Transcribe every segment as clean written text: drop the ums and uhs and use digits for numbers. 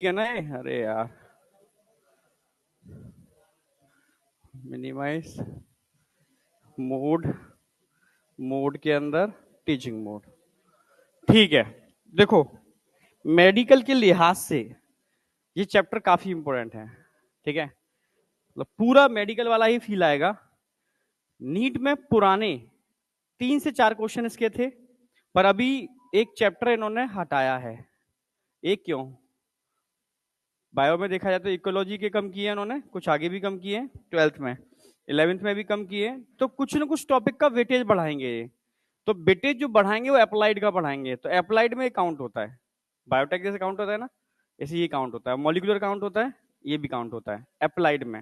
है ना अरे यार, मिनिमाइज मोड, मोड के अंदर टीचिंग मोड। ठीक है, देखो मेडिकल के लिहाज से ये चैप्टर काफी इंपॉर्टेंट है। ठीक है, मतलब पूरा मेडिकल वाला ही फील आएगा। नीट में पुराने 3 से 4 क्वेश्चन इसके थे, पर अभी एक चैप्टर इन्होंने हटाया है। एक क्यों? बायो में देखा जाए तो इकोलॉजी के कम किए इन्होंने, कुछ आगे भी कम किए 12th में, 11th में भी कम किए, तो कुछ ना कुछ टॉपिक का वेटेज बढ़ाएंगे। तो वेटेज जो बढ़ाएंगे वो अप्लाइड का बढ़ाएंगे, तो अप्लाइड में काउंट होता है। बायोटेक जैसे काउंट होता है ना, ऐसे ये काउंट होता है। मॉलिक्यूलर काउंट होता है, ये भी काउंट होता है अप्लाइड में।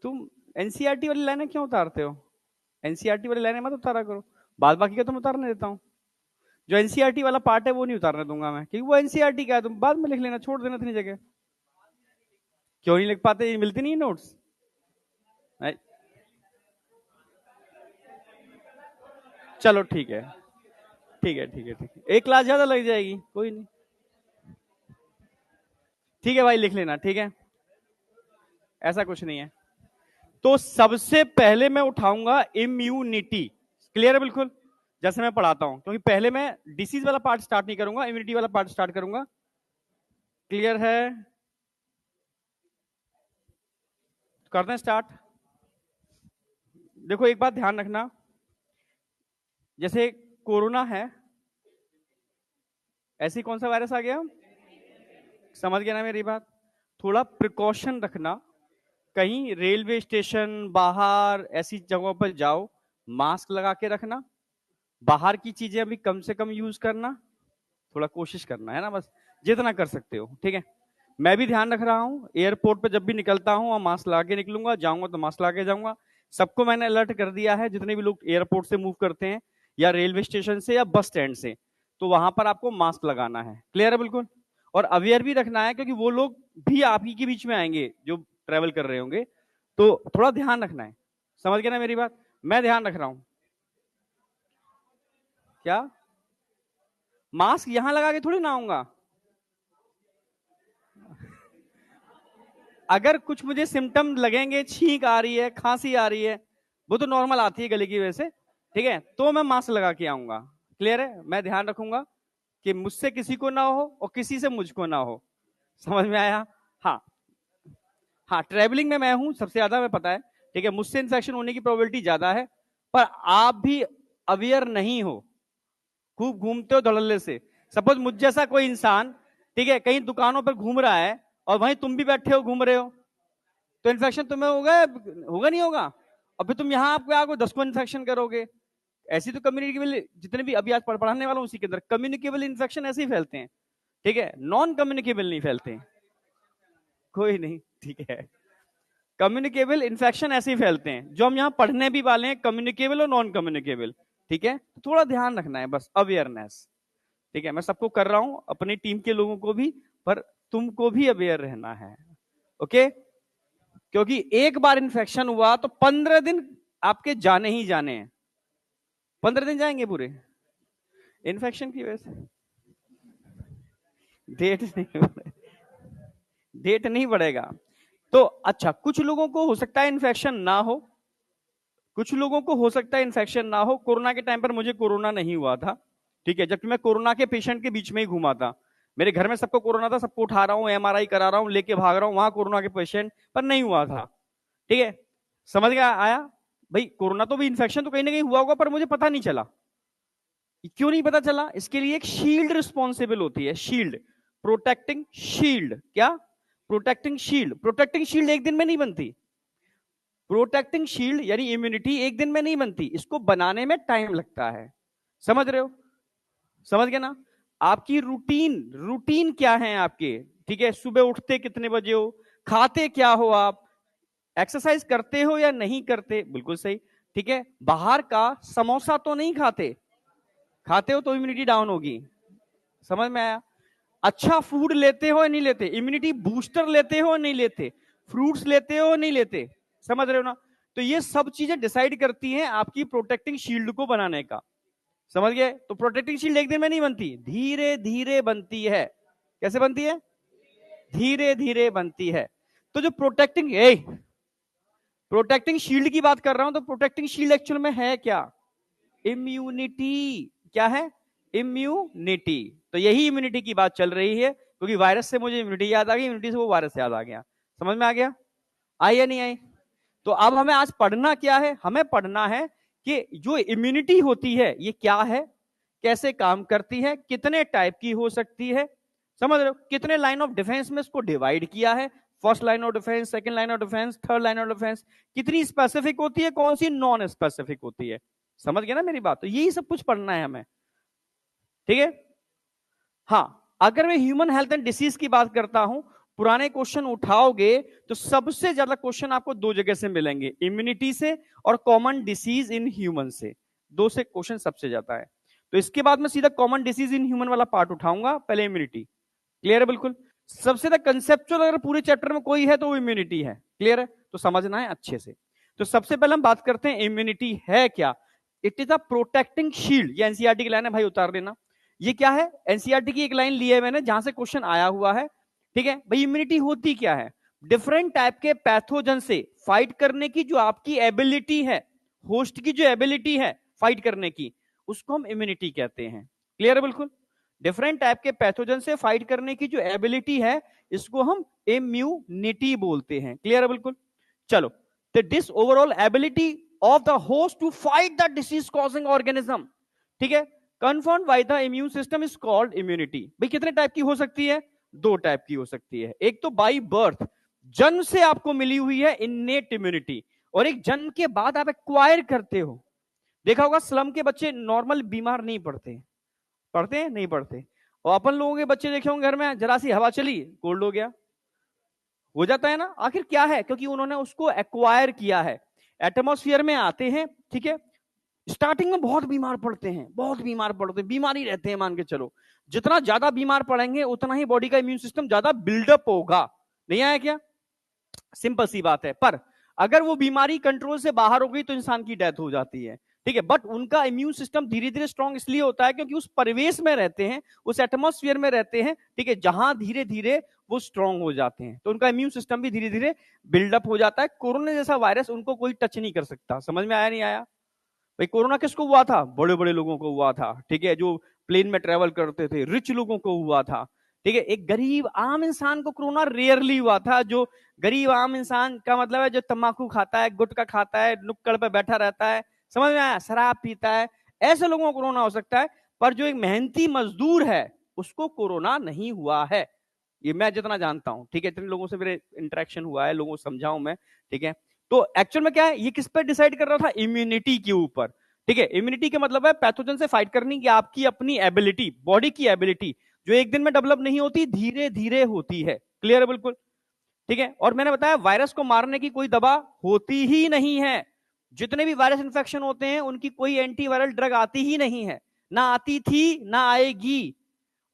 तुम एनसीईआरटी वाली लाइनें क्यों उतारते हो? एनसीईआरटी वाली लाइनें मत उतारा करो, बाद बाकी का तुम उतारने देता हूँ। जो एनसीईआरटी वाला पार्ट है वो नहीं उतारने दूंगा मैं, क्योंकि वो एनसीईआरटी का है, तुम बाद में लिख लेना, छोड़ देना इतनी जगह। क्यों नहीं लिख पाते? ये मिलती नहीं नोट्स? चलो ठीक है, ठीक है, ठीक है, ठीक है, एक क्लास ज्यादा लग जाएगी, कोई नहीं। ठीक है भाई, लिख लेना, ठीक है, ऐसा कुछ नहीं है। तो सबसे पहले मैं उठाऊंगा इम्यूनिटी। क्लियर है बिल्कुल, जैसे मैं पढ़ाता हूं, क्योंकि पहले मैं डिसीज वाला पार्ट स्टार्ट नहीं करूंगा, इम्यूनिटी वाला पार्ट स्टार्ट करूंगा। क्लियर है? करते हैं स्टार्ट। देखो एक बात ध्यान रखना, जैसे कोरोना है, ऐसी कौन सा वायरस आ गया? समझ गया ना मेरी बात? थोड़ा प्रिकॉशन रखना, कहीं रेलवे स्टेशन बाहर ऐसी जगहों पर जाओ, मास्क लगा के रखना, बाहर की चीजें अभी कम से कम यूज करना, थोड़ा कोशिश करना है ना, बस जितना कर सकते हो। ठीक है, मैं भी ध्यान रख रहा हूँ, एयरपोर्ट पे जब भी निकलता हूँ और मास्क लगा के निकलूंगा, जाऊंगा तो मास्क लगा के जाऊंगा। सबको मैंने अलर्ट कर दिया है, जितने भी लोग एयरपोर्ट से मूव करते हैं या रेलवे स्टेशन से या बस स्टैंड से, तो वहां पर आपको मास्क लगाना है। क्लियर है बिल्कुल? और अवेयर भी रखना है, क्योंकि वो लोग भी आप ही के बीच में आएंगे जो ट्रेवल कर रहे होंगे, तो थोड़ा ध्यान रखना है। समझ गए ना मेरी बात? मैं ध्यान रख रहा हूं। क्या? मास्क यहां लगा के थोड़ी ना आऊंगा। अगर कुछ मुझे सिम्टम लगेंगे, छींक आ रही है, खांसी आ रही है, वो तो नॉर्मल आती है गले की वजह से, ठीक है, तो मैं मास्क लगा के आऊंगा। क्लियर है? मैं ध्यान रखूंगा कि मुझसे किसी को ना हो और किसी से मुझको ना हो। समझ में आया? हाँ, हाँ, ट्रेवलिंग में मैं हूं सबसे ज्यादा, मैं पता है, ठीक है, मुझसे इन्फेक्शन होने की प्रोबेबिलिटी ज्यादा है, पर आप भी अवेयर नहीं हो, खूब घूमते हो धड़ल्ले से। सपोज मुझ जैसा कोई इंसान, ठीक है, कहीं दुकानों पर घूम रहा है और वहीं तुम भी बैठे हो घूम रहे हो, तो इन्फेक्शन तुम्हें होगा, होगा नहीं होगा? और फिर तुम यहाँ आपको आगे 10 को इन्फेक्शन करोगे। ऐसी तो कम्युनिकेबल, जितने भी अभी आज पढ़ाने वाला हूं उसी के अंदर कम्युनिकेबल इन्फेक्शन ऐसे ही फैलते हैं, ठीक है, नॉन कम्युनिकेबल नहीं फैलते। कोई नहीं, ठीक है, कम्युनिकेबल इन्फेक्शन ऐसे ही फैलते हैं, जो हम यहाँ पढ़ने भी वाले हैं, कम्युनिकेबल और नॉन कम्युनिकेबल। ठीक है, तो थोड़ा ध्यान रखना है, बस अवेयरनेस। ठीक है, मैं सबको कर रहा हूं, अपनी टीम के लोगों को भी, पर तुमको भी अवेयर रहना है। ओके, क्योंकि एक बार इन्फेक्शन हुआ तो 15 दिन आपके जाने ही जाने हैं। 15 दिन जाएंगे पूरे इन्फेक्शन की वजह से। डेट नहीं, डेट नहीं बढ़ेगा। तो अच्छा, कुछ लोगों को हो सकता है इन्फेक्शन ना हो, कुछ लोगों को हो सकता है इन्फेक्शन ना हो। कोरोना के टाइम पर मुझे कोरोना नहीं हुआ था, ठीक है, जबकि मैं कोरोना के पेशेंट के बीच में ही घूमा था। मेरे घर में सबको कोरोना था, सबको उठा रहा हूँ, एमआरआई करा रहा हूँ, लेके भाग रहा हूँ वहां कोरोना के पेशेंट पर नहीं हुआ था। ठीक है, समझ गया आया? भाई कोरोना तो भी इन्फेक्शन तो कहीं ना कहीं हुआ होगा, पर मुझे पता नहीं चला। क्यों नहीं पता चला? इसके लिए एक शील्ड रिस्पॉन्सिबल होती है, शील्ड, प्रोटेक्टिंग शील्ड। क्या? Protecting shield. प्रोटेक्टिंग शील्ड एक दिन में नहीं बनती। प्रोटेक्टिंग शील्ड यानी इम्यूनिटी एक दिन में नहीं बनती, इसको बनाने में टाइम लगता है। समझ रहे हो? समझ गए ना? आपकी रूटीन, रूटीन क्या है आपके, ठीक है, सुबह उठते कितने बजे हो, खाते क्या हो आप, एक्सरसाइज करते हो या नहीं करते, बिल्कुल सही, ठीक है, बाहर का समोसा तो नहीं खाते, खाते हो तो इम्यूनिटी डाउन होगी। समझ में आया? अच्छा फूड लेते हो या नहीं लेते, इम्यूनिटी बूस्टर लेते हो या नहीं लेते, फ्रूट्स लेते हो या नहीं लेते, समझ रहे हो ना? तो ये सब चीजें डिसाइड करती हैं आपकी प्रोटेक्टिंग शील्ड को बनाने का। समझ गए? तो प्रोटेक्टिंग शील्ड एक दिन में नहीं बनती, धीरे धीरे बनती है। कैसे बनती है? धीरे धीरे बनती है। तो जो प्रोटेक्टिंग शील्ड की बात कर रहा हूं, तो प्रोटेक्टिंग शील्ड एक्चुअल में है क्या? इम्यूनिटी। क्या है? इम्यूनिटी। तो यही इम्यूनिटी की बात चल रही है, क्योंकि वायरस से मुझे इम्यूनिटी याद आ गई, इम्यूनिटी से वो वायरस याद आ गया। समझ में आ गया? आई या नहीं आई? तो अब हमें आज पढ़ना क्या है? हमें पढ़ना है कि जो इम्यूनिटी होती है ये क्या है, कैसे काम करती है, कितने टाइप की हो सकती है, समझ रहे हो? कितने लाइन ऑफ डिफेंस में इसको डिवाइड किया है, first line of defence, second line of defence, third line of defence, कितनी स्पेसिफिक होती है, कौन सी नॉन स्पेसिफिक होती है। समझ गए ना मेरी बात? तो यही सब कुछ पढ़ना है हमें, ठीक है? हाँ, अगर मैं ह्यूमन हेल्थ एंड डिसीज की बात करता हूं, पुराने क्वेश्चन उठाओगे तो सबसे ज्यादा क्वेश्चन आपको दो जगह से मिलेंगे, इम्यूनिटी से और कॉमन डिसीज इन ह्यूमन से। दो से क्वेश्चन सबसे ज्यादा है। तो इसके बाद मैं सीधा कॉमन डिसीज इन ह्यूमन वाला पार्ट उठाऊंगा, पहले इम्यूनिटी। क्लियर है? बिल्कुल। सबसे ज्यादा कंसेप्चुअल अगर पूरे चैप्टर में कोई है तो वो इम्यूनिटी है। क्लियर है? तो समझना है अच्छे से। तो सबसे पहले हम बात करते हैं इम्यूनिटी है क्या। It is a protecting shield. ये एनसीईआरटी की लाइन है भाई, उतार देना। ये क्या है? एनसीईआरटी की एक लाइन ली है मैंने जहां से क्वेश्चन आया हुआ है। ठीक है भाई, इम्यूनिटी होती क्या है? डिफरेंट टाइप के पैथोजन से फाइट करने की जो आपकी एबिलिटी है, होस्ट की जो एबिलिटी है फाइट करने की, उसको हम इम्यूनिटी कहते हैं। क्लियर है? बिल्कुल। डिफरेंट टाइप के पैथोजन से फाइट करने की जो एबिलिटी है, इसको हम इम्यूनिटी बोलते हैं। क्लियर है? बिल्कुल। चलो, तो this overall ability of the host to fight the disease causing organism, ठीक है, confirmed by the immune system is called immunity. भाई कितने टाइप की हो सकती है? दो टाइप की हो सकती है। एक तो बाई बर्थ, जन्म से आपको मिली हुई है इन्नेट इम्यूनिटी, और एक जन्म के बाद आप एक्वायर करते हो। देखा होगा स्लम के बच्चे नॉर्मल बीमार नहीं पड़ते, पढ़ते हैं? नहीं पढ़ते। और अपन लोगों के बच्चे देखे होंगे घर में, जरा सी हवा चली कोल्ड हो गया, हो जाता है ना। आखिर क्या है? क्योंकि उन्होंने उसको एक्वायर किया है, एटमॉस्फेयर में आते हैं, ठीक है, स्टार्टिंग में बहुत बीमार पड़ते हैं, बहुत बीमार पड़ते हैं, बीमार ही रहते हैं मान के चलो। जितना ज्यादा बीमार पड़ेंगे उतना ही बॉडी का इम्यून सिस्टम ज्यादा बिल्डअप होगा। नहीं आया क्या? सिंपल सी बात है। पर अगर वो बीमारी कंट्रोल से बाहर हो गई तो इंसान की डेथ हो जाती है, ठीक है। बट उनका इम्यून सिस्टम धीरे धीरे स्ट्रांग इसलिए होता है क्योंकि उस परिवेश में रहते हैं, उस एटमॉस्फेयर में रहते हैं, ठीक है, जहां धीरे धीरे वो स्ट्रांग हो जाते हैं, तो उनका इम्यून सिस्टम भी धीरे धीरे बिल्डअप हो जाता है। कोरोना जैसा वायरस उनको कोई टच नहीं कर सकता। समझ में आया नहीं आया? भाई कोरोना किसको हुआ था? बड़े बड़े लोगों को हुआ था, ठीक है, जो प्लेन में ट्रेवल करते थे, रिच लोगों को हुआ था, ठीक है। एक गरीब आम इंसान को कोरोना रेयरली हुआ था। जो गरीब आम इंसान का मतलब है जो तंबाकू खाता है, गुटखा खाता है, नुक्कड़ पे बैठा रहता है, समझ में आया, शराब पीता है, ऐसे लोगों को कोरोना हो सकता है। पर जो एक मेहनती मजदूर है उसको कोरोना नहीं हुआ है, ये मैं जितना जानता हूं, ठीक है। जितने लोगों से मेरे इंटरेक्शन हुआ है, लोगों को समझाऊं मैं, ठीक है। तो एक्चुअल में क्या है, ये किस पर डिसाइड कर रहा था? इम्यूनिटी के ऊपर, ठीक है। इम्यूनिटी का मतलब है पैथोजन से फाइट करने की आपकी अपनी एबिलिटी, बॉडी की एबिलिटी, जो एक दिन में डेवलप नहीं होती, धीरे धीरे होती है। क्लियर है? बिल्कुल, ठीक है। और मैंने बताया वायरस को मारने की कोई दवा होती ही नहीं है। जितने भी वायरस इंफेक्शन होते हैं उनकी कोई एंटीवायरल ड्रग आती ही नहीं है, ना आती थी ना आएगी।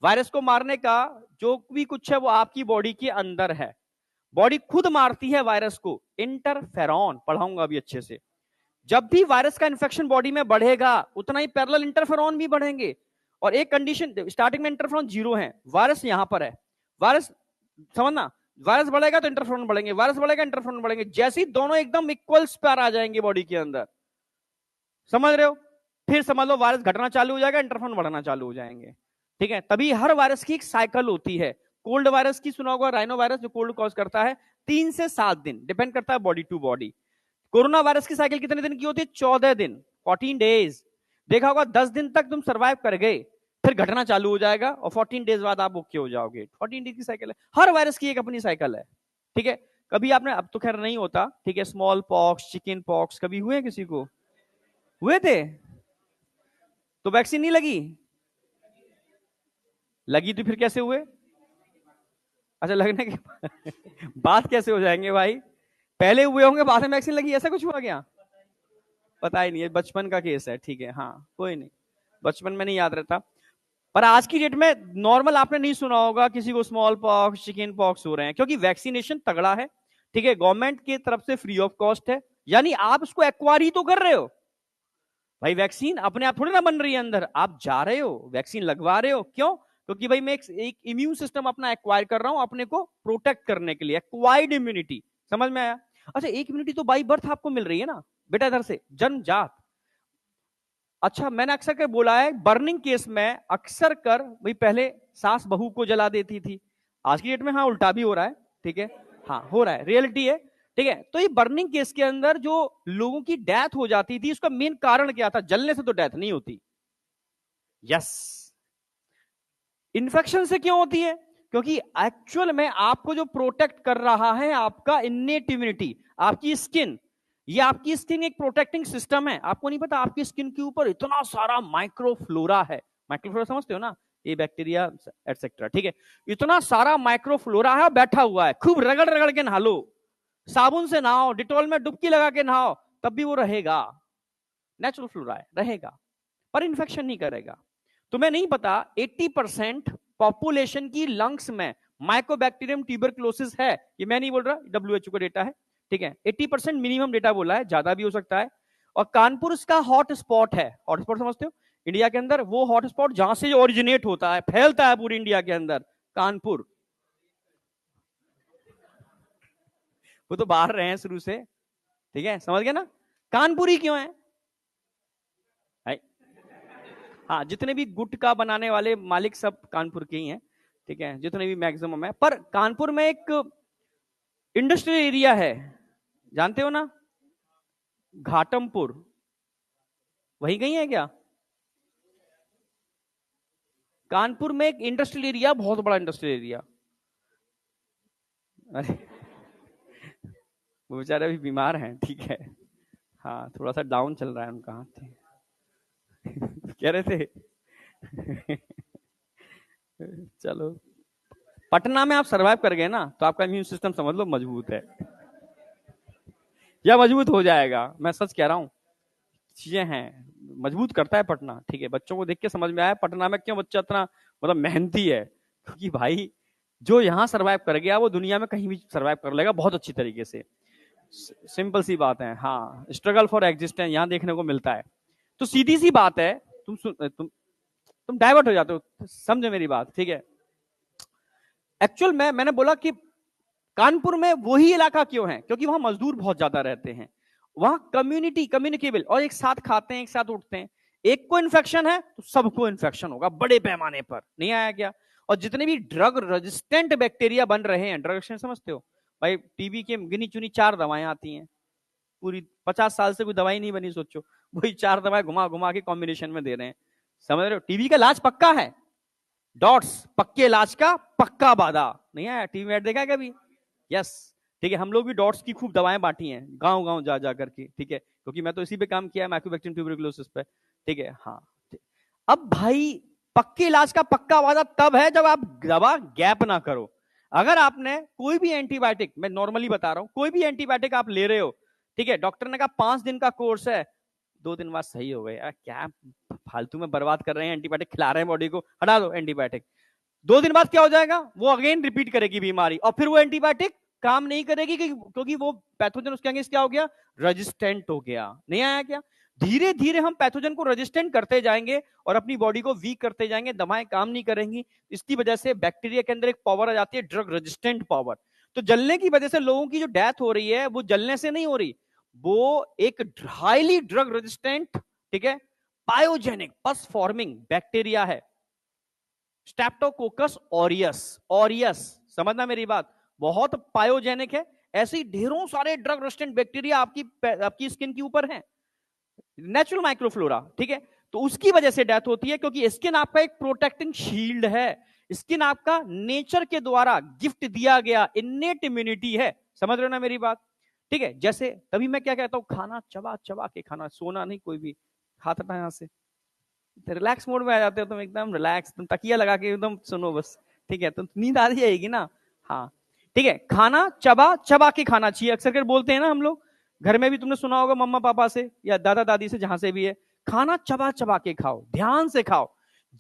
वायरस को मारने का जो भी कुछ है वो आपकी बॉडी के अंदर है। बॉडी खुद मारती है वायरस को, इंटरफेरॉन पढ़ाऊंगा अभी अच्छे से। जब भी वायरस का इंफेक्शन बॉडी में बढ़ेगा उतना ही पैरेलल इंटरफेरॉन भी बढ़ेंगे। और एक कंडीशन, स्टार्टिंग में इंटरफेरॉन 0 है, वायरस यहां पर है, वायरस समझना, वायरस बढ़ेगा तो इंटरफेरॉन बढ़ेंगे, वायरस बढ़ेगा इंटरफेरॉन बढ़ेंगे, जैसे ही दोनों एकदम इक्वल्स पर आ जाएंगे बॉडी के अंदर, समझ रहे हो, फिर समझ लो वायरस घटना चालू हो जाएगा, इंटरफेरॉन बढ़ना चालू हो जाएंगे, ठीक है। तभी हर वायरस की एक साइकिल होती है। कोल्ड वायरस की सुना होगा, राइनो वायरस जो कोल्ड कॉज करता है, 3 से 7 दिन, डिपेंड करता है body to body. Corona virus की साइकिल कितने दिन की होती है? 14 दिन, 14 डेज। देखा होगा 10 दिन तक तुम सर्वाइव कर गए, फिर घटना चालू हो जाएगा और 14 डेज बाद आप ओके हो जाओगे। 14 डेज की साइकिल है, हर वायरस की एक अपनी साइकिल है, ठीक है। कभी आपने, अब तो खैर नहीं होता, ठीक है, स्मॉल पॉक्स, चिकन पॉक्स कभी हुए किसी को? हुए थे? तो वैक्सीन नहीं लगी? लगी तो फिर कैसे हुए? अच्छा, लगने के बाद कैसे हो जाएंगे भाई? पहले हुए होंगे बाद में वैक्सीन लगी, ऐसा कुछ हुआ क्या? पता ही नहीं है, बचपन का केस है, ठीक है, हाँ कोई नहीं, बचपन में नहीं याद रहता। पर आज की डेट में नॉर्मल आपने नहीं सुना होगा किसी को स्मॉल पॉक्स, चिकन पॉक्स हो रहे हैं, क्योंकि वैक्सीनेशन तगड़ा है, ठीक है, गवर्नमेंट की तरफ से फ्री ऑफ कॉस्ट है, यानी आप उसको एक्वायर ही तो कर रहे हो। भाई वैक्सीन अपने आप थोड़ी ना बन रही है अंदर, आप जा रहे हो वैक्सीन लगवा रहे हो, क्यों? क्योंकि भाई मैं एक इम्यून सिस्टम अपना एक्वायर कर रहा हूं अपने को प्रोटेक्ट करने के लिए, एक्वायर्ड इम्यूनिटी। समझ में आया? अच्छा, एक इम्यूनिटी तो बाई बर्थ आपको मिल रही है ना बेटा, इधर से जन्मजात। अच्छा, मैंने अक्सर कर बोला है बर्निंग केस में अक्सर कर भाई पहले सास बहू को जला देती थी, आज की डेट में हाँ उल्टा भी हो रहा है, ठीक है, हाँ हो रहा है, रियलिटी है, ठीक है। तो ये बर्निंग केस के अंदर जो लोगों की डेथ हो जाती थी उसका मेन कारण क्या था? जलने से तो डेथ नहीं होती। यस, इन्फेक्शन से क्यों होती है? क्योंकि एक्चुअल में आपको जो प्रोटेक्ट कर रहा है आपका इन्नेट इम्यूनिटी, आपकी स्किन, ये आपकी स्किन एक प्रोटेक्टिंग सिस्टम है। आपको नहीं पता आपकी स्किन के ऊपर इतना सारा माइक्रोफ्लोरा है। माइक्रोफ्लोरा समझते हो ना, ये बैक्टीरिया एटसेट्रा, ठीक है। इतना सारा माइक्रोफ्लोरा है, बैठा हुआ है, खूब रगड़ रगड़ के नहा लो, साबुन से नहाओ, डिटॉल में डुबकी लगा के नहाओ, तब भी वो रहेगा, नेचुरल फ्लोरा है, रहेगा, पर इन्फेक्शन नहीं करेगा। तुम्हें नहीं पता 80% पॉपुलेशन की लंग्स में माइकोबैक्टीरियम ट्यूबरकुलोसिस है, ये मैं नहीं बोल रहा, WHO का डेटा है, ठीक है। 80% मिनिमम डेटा बोला है, ज्यादा भी हो सकता है। और कानपुर इसका हॉट स्पॉट है। हॉट स्पॉट समझते हो? इंडिया के अंदर वो हॉट स्पॉट जहां से ओरिजिनेट होता है, फैलता है पूरी इंडिया के अंदर, कानपुर। वो तो बाहर रहे हैं शुरू से, ठीक है, समझ गए ना? कानपुरी क्यों है? हाँ, जितने भी गुटखा बनाने वाले मालिक सब कानपुर के ही हैं, ठीक है, जितने भी मैक्सिमम है। पर कानपुर में एक इंडस्ट्रियल एरिया है, जानते हो ना, घाटमपुर, वही कहीं है क्या? कानपुर में एक इंडस्ट्रियल एरिया, बहुत बड़ा इंडस्ट्रियल एरिया। अरे वो बेचारे अभी बीमार हैं, ठीक है, हाँ थोड़ा सा डाउन चल रहा है उनका हाथ। कह रहे थे चलो, पटना में आप सरवाइव कर गए ना, तो आपका इम्यून सिस्टम समझ लो मजबूत है, या मजबूत हो जाएगा, मैं सच कह रहा हूं, चीजें हैं, मजबूत करता है पटना, ठीक है। बच्चों को देख के समझ में आया पटना में क्यों बच्चा इतना मतलब मेहनती है, क्योंकि भाई जो यहां सरवाइव कर गया वो दुनिया में कहीं भी सरवाइव कर लेगा बहुत अच्छी तरीके से। सिंपल सी बात है, हाँ, स्ट्रगल फॉर एग्जिस्टेंस यहां देखने को मिलता है। तो सीधी सी बात है, तुम डाइवर्ट हो जाते हो, समझो मेरी बात, ठीक है। एक्चुअल में मैंने बोला कि कानपुर में वही इलाका क्यों है, क्योंकि वहां मजदूर बहुत ज्यादा रहते हैं, वहां कम्युनिटी कम्युनिकेबल, और एक साथ खाते हैं, एक साथ उठते हैं। एक को इन्फेक्शन है तो सबको इन्फेक्शन होगा बड़े पैमाने पर, नहीं आया क्या? और जितने भी ड्रग रेजिस्टेंट बैक्टीरिया बन रहे हैं, ड्रग रेजिस्टेंट समझते हो भाई, टीबी के गिनी चुनी 4 दवाएं आती हैं, पूरी 50 साल से कोई दवाई नहीं बनी, सोचो वही 4 दवाएं घुमा घुमा के कॉम्बिनेशन में दे रहे हैं, समझ रहे हो? टीबी का इलाज पक्का है, डॉट्स, पक्के इलाज का पक्का वादा, नहीं आया? टीवी में देखा है कभी? यस, ठीक है, हम लोग भी डॉट्स की खूब दवाएं बांटी हैं गांव गांव जा जा करके, ठीक है, क्योंकि मैं तो इसी पे काम किया है, माइकोबैक्टीरियम ट्यूबरकुलोसिस पे, ठीक है, हाँ। अब भाई पक्के इलाज का पक्का वादा तब है जब आप दवा गैप ना करो। अगर आपने कोई भी एंटीबायोटिक, मैं नॉर्मली बता रहा हूं, कोई भी एंटीबायोटिक आप ले रहे हो, ठीक है, डॉक्टर ने कहा 5 दिन का कोर्स है, 2 दिन बाद सही हो गए, क्या फालतू में बर्बाद कर रहे हैं, एंटीबायोटिक खिला रहे हैं बॉडी को, हटा दो एंटीबायोटिक। 2 दिन बाद क्या हो जाएगा? वो अगेन रिपीट करेगी बीमारी, और फिर वो एंटीबायोटिक काम नहीं करेगी, क्योंकि वो पैथोजन उसके अगेंस्ट क्या हो गया? रेजिस्टेंट हो गया, नहीं आया क्या? धीरे धीरे हम पैथोजन को रेजिस्टेंट करते जाएंगे और अपनी बॉडी को वीक करते जाएंगे, दवाएं काम नहीं करेंगी। इसकी वजह से बैक्टीरिया के अंदर एक पावर आ जाती है, ड्रग रेजिस्टेंट पावर। तो जलने की वजह से लोगों की जो डेथ हो रही है वो जलने से नहीं हो रही, वो एक हाईली ड्रग रेजिस्टेंट, ठीक है, पायोजेनिक पस फॉर्मिंग बैक्टीरिया है, स्ट्रेप्टोकोकस ऑरियस। ऑरियस, समझना मेरी बात, बहुत पायोजेनिक है। ऐसे ढेरों सारे ड्रग रेजिस्टेंट बैक्टीरिया आपकी स्किन के ऊपर हैं, नेचुरल माइक्रोफ्लोरा, ठीक है। तो उसकी वजह से डेथ होती है, क्योंकि स्किन आपका एक प्रोटेक्टिंग शील्ड है, स्किन आपका नेचर के द्वारा गिफ्ट दिया गया इन्नेट इम्यूनिटी है, समझ रहे हो ना मेरी बात, ठीक है। जैसे तभी मैं क्या कहता हूं, खाना चबा चबा के खाना, सोना नहीं, कोई भी हाथ हटा यहां से, रिलैक्स मोड में आ जाते हो तुम, एकदम रिलैक्स, तुम तकिया लगा के एकदम सुनो बस, ठीक है, तो नींद आ जाएगी ना, हाँ, ठीक है। खाना चबा चबा के खाना चाहिए, अक्सर कर बोलते हैं ना हम लोग, घर में भी तुमने सुना होगा मम्मा पापा से या दादा दादी से, जहां से भी है, खाना चबा चबा के खाओ, ध्यान से खाओ।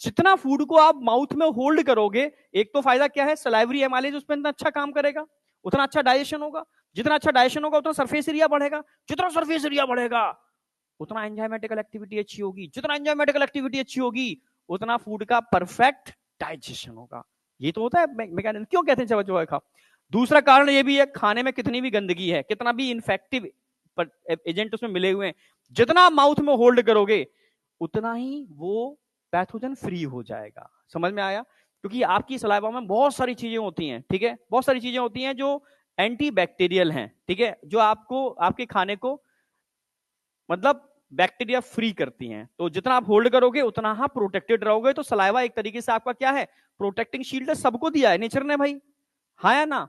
जितना फूड को आप माउथ में होल्ड करोगे, एक तो फायदा क्या है, सलाइवरी एमाइलेज उस पर इतना अच्छा काम करेगा, उतना अच्छा डाइजेशन होगा, जितना अच्छा डाइजेशन होगा उतना सरफेस एरिया बढ़ेगा, जितना सरफेस एरिया बढ़ेगा उतना एंजाइमेटिकल एक्टिविटी अच्छी होगी, जितना एंजाइमेटिकल एक्टिविटी अच्छी होगी उतना फूड का परफेक्ट डाइजेशन होगा। ये तो होता है मैकेनिज्म। क्यों कहते हैं चबा खा? दूसरा कारण ये भी है, खाने में कितनी भी गंदगी है, कितना भी इन्फेक्टिव एजेंट उसमें मिले हुए हैं, जितना माउथ में होल्ड करोगे उतना ही वो पैथोजन फ्री हो जाएगा। समझ में आया? क्योंकि आपकी सलाइवा में बहुत सारी चीजें होती हैं, ठीक है, बहुत सारी चीजें होती हैं जो एंटी बैक्टीरियल हैं, ठीक है, जो आपको आपके खाने को मतलब बैक्टीरिया फ्री करती हैं। तो जितना आप होल्ड करोगे उतना आप प्रोटेक्टेड रहोगे। तो सलाइवा एक तरीके से आपका क्या है, प्रोटेक्टिंग शील्ड है, सबको दिया है नेचर ने भाई, हाँ या ना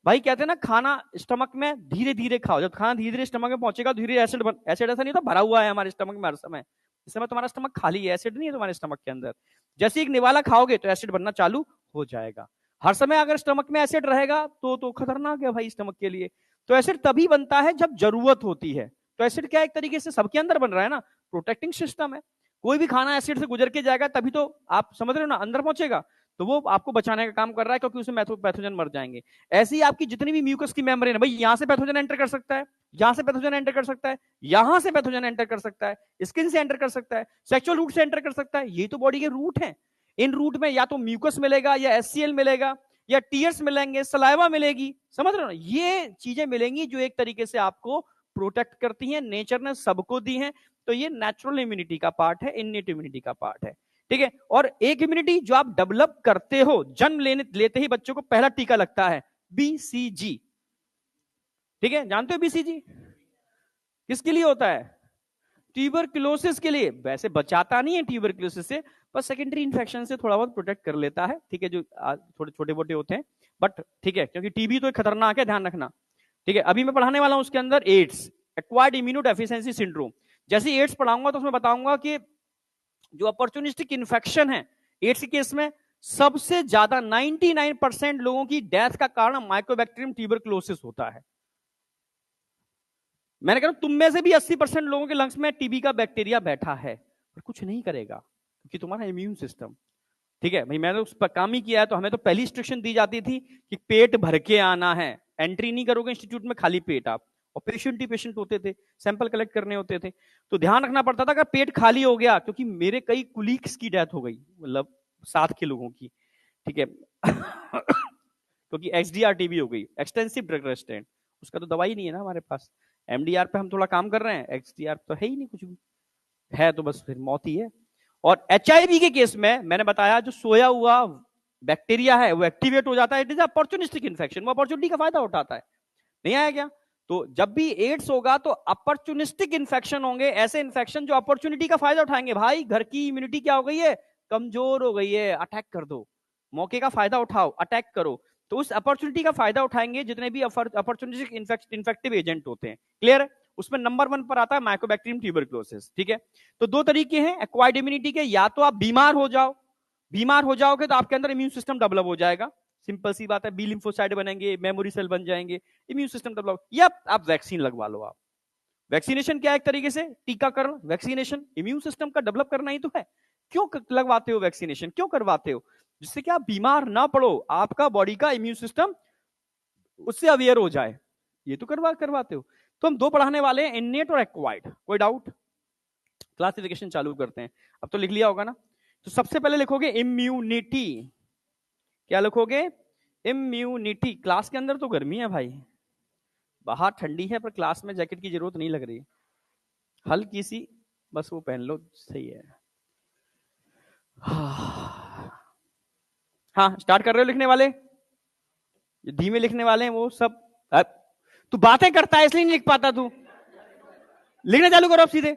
भाई? कहते हैं ना खाना स्टमक में धीरे धीरे खाओ, जब खाना धीरे धीरे स्टमक में पहुंचेगा धीरे एसिड एसिड ऐसा नहीं तो भरा हुआ है हमारे स्टमक में हर समय, इस समय तुम्हारा स्टमक खाली है, एसिड नहीं है तुम्हारे स्टमक के अंदर। जैसे एक निवाला खाओगे तो एसिड बनना चालू हो जाएगा। हर समय अगर स्टमक में एसिड रहेगा तो खतरनाक है भाई स्टमक के लिए। तो एसिड तभी बनता है जब जरूरत होती है। तो एसिड क्या एक तरीके से सबके अंदर बन रहा है ना, प्रोटेक्टिंग सिस्टम है। कोई भी खाना एसिड से गुजर के जाएगा तभी तो आप समझ रहे हो ना अंदर पहुंचेगा, तो वो आपको बचाने का काम कर रहा है, क्योंकि उसमें पैथोजन मर जाएंगे। ऐसी आपकी जितनी भी म्यूकस की मेम्ब्रेन है भाई, यहां से पैथोजन एंटर कर सकता है, यहां से पैथोजन एंटर कर सकता है, यहां से पैथोजन एंटर कर सकता है, स्किन से एंटर कर सकता है, सेक्सुअल रूट से एंटर कर सकता है। ये तो बॉडी के रूट हैं। इन रूट में या तो म्यूकस मिलेगा, या एचसीएल मिलेगा, या टीयर्स मिलेंगे, सलाइवा मिलेगी, समझ रहे हो ना? ये चीजें मिलेंगी जो एक तरीके से आपको प्रोटेक्ट करती हैं, नेचर ने सबको दी है। तो ये नेचुरल इम्यूनिटी का पार्ट है, इननेट इम्यूनिटी का पार्ट है, ठीक है। और एक इम्यूनिटी जो आप डेवलप करते हो, जन्म लेते ही बच्चों को पहला टीका लगता है बीसीजी, ठीक है, जानते हो बीसीजी किसके लिए होता है? ट्यूबरक्लोसिस के लिए। वैसे बचाता नहीं है ट्यूबरक्लोसिस से, पर सेकेंडरी इंफेक्शन से थोड़ा बहुत प्रोटेक्ट कर लेता है, ठीक है, जो थोड़े छोटे मोटे होते हैं, बट ठीक है, क्योंकि टीबी तो खतरनाक है, ध्यान रखना, ठीक है। अभी मैं पढ़ाने वाला हूं उसके अंदर AIDS, acquired immunodeficiency syndrome. जैसे एड्स पढ़ाऊंगा तो उसमें बताऊंगा कि जो अपॉर्चुनिस्टिक इन्फेक्शन है एड्स के केस में, सबसे ज्यादा 99% लोगों की डेथ का कारण माइकोबैक्टीरियम ट्यूबरक्लोसिस होता है। मैंने कहा तुम में से भी 80% लोगों के लंग्स में टीबी का बैक्टीरिया बैठा है, पर कुछ नहीं करेगा क्योंकि तुम्हारा इम्यून सिस्टम, ठीक है भाई। मैंने उस पर काम ही किया है, तो हमें तो पहली इंस्ट्रक्शन दी जाती थी कि पेट भर के आना है, एंट्री नहीं करोगे इंस्टीट्यूट में खाली पेट आप। और पेशेंट ही पेशेंट होते थे, सैंपल कलेक्ट करने होते थे, तो ध्यान रखना पड़ता था अगर पेट खाली हो गया, क्योंकि मेरे कई कुलीग्स की डेथ हो गई, मतलब साथ के लोगों की, ठीक है क्योंकि एक्सडीआर टीबी हो गई, एक्सटेंसिव ड्रग रेजिस्टेंट। उसका तो दवाई नहीं है ना हमारे पास, एमडीआर पे हम थोड़ा काम कर रहे हैं, एक्सडीआर तो है ही नहीं, कुछ भी है तो बस फिर मौत ही है। और एचआईवी के केस में मैंने बताया जो सोया हुआ बैक्टीरिया है वो एक्टिवेट हो जाता है, इट इज अपॉर्चुनिस्टिक इन्फेक्शन, वो अपॉर्चुनिटी का फायदा उठाता है। नहीं आया क्या? तो जब भी एड्स होगा तो अपॉर्चुनिस्टिक इन्फेक्शन होंगे, ऐसे इन्फेक्शन जो अपॉर्चुनिटी का फायदा उठाएंगे। भाई घर की इम्यूनिटी क्या हो गई है, कमजोर हो गई है, अटैक कर दो, मौके का फायदा उठाओ, अटैक करो। तो उस अपॉर्चुनिटी का फायदा उठाएंगे जितने भी अपॉर्चुनिस्टिक इन्फेक्टिव एजेंट होते हैं। क्लियर है? उसमें नंबर 1 पर आता है माइकोबैक्टीरियम ट्यूबरक्लोसिस, ठीक है। तो दो तरीके हैं एक्वायर्ड इम्यूनिटी के, या तो आप बीमार हो जाओ, बीमार हो जाओगे तो आपके अंदर इम्यून सिस्टम डेवलप हो जाएगा, सिंपल सी बात है, बी लिम्फोसाइट बनेंगे, मेमोरी सेल बन जाएंगे, इम्यून सिस्टम डेवलप, या आप वैक्सीन लगवा लो। आप वैक्सीनेशन क्या है, एक तरीके से टीकाकरण, वैक्सीनेशन इम्यून सिस्टम का डेवलप करना ही तो है। क्यों लगवाते हो वैक्सीनेशन, क्यों करवाते हो? जिससे कि आप बीमार ना पड़ो, आपका बॉडी का इम्यून सिस्टम उससे अवेयर हो जाए, ये तो करवाते हो। तो हम दो पढ़ाने वाले हैं, इननेट और एक्वायर्ड। कोई डाउट? क्लासिफिकेशन चालू करते हैं। अब तो लिख लिया होगा ना। तो सबसे पहले लिखोगे इम्यूनिटी। क्या लिखोगे? इम्यूनिटी। क्लास के अंदर तो गर्मी है भाई, बाहर ठंडी है, पर क्लास में जैकेट की जरूरत नहीं लग रही, हल्की सी बस वो पहन लो, सही है। हाँ स्टार्ट कर रहे हो लिखने वाले? धीमे लिखने वाले हैं वो सब। तू बातें करता है इसलिए नहीं लिख पाता तू, लिखना चालू करो अब सीधे।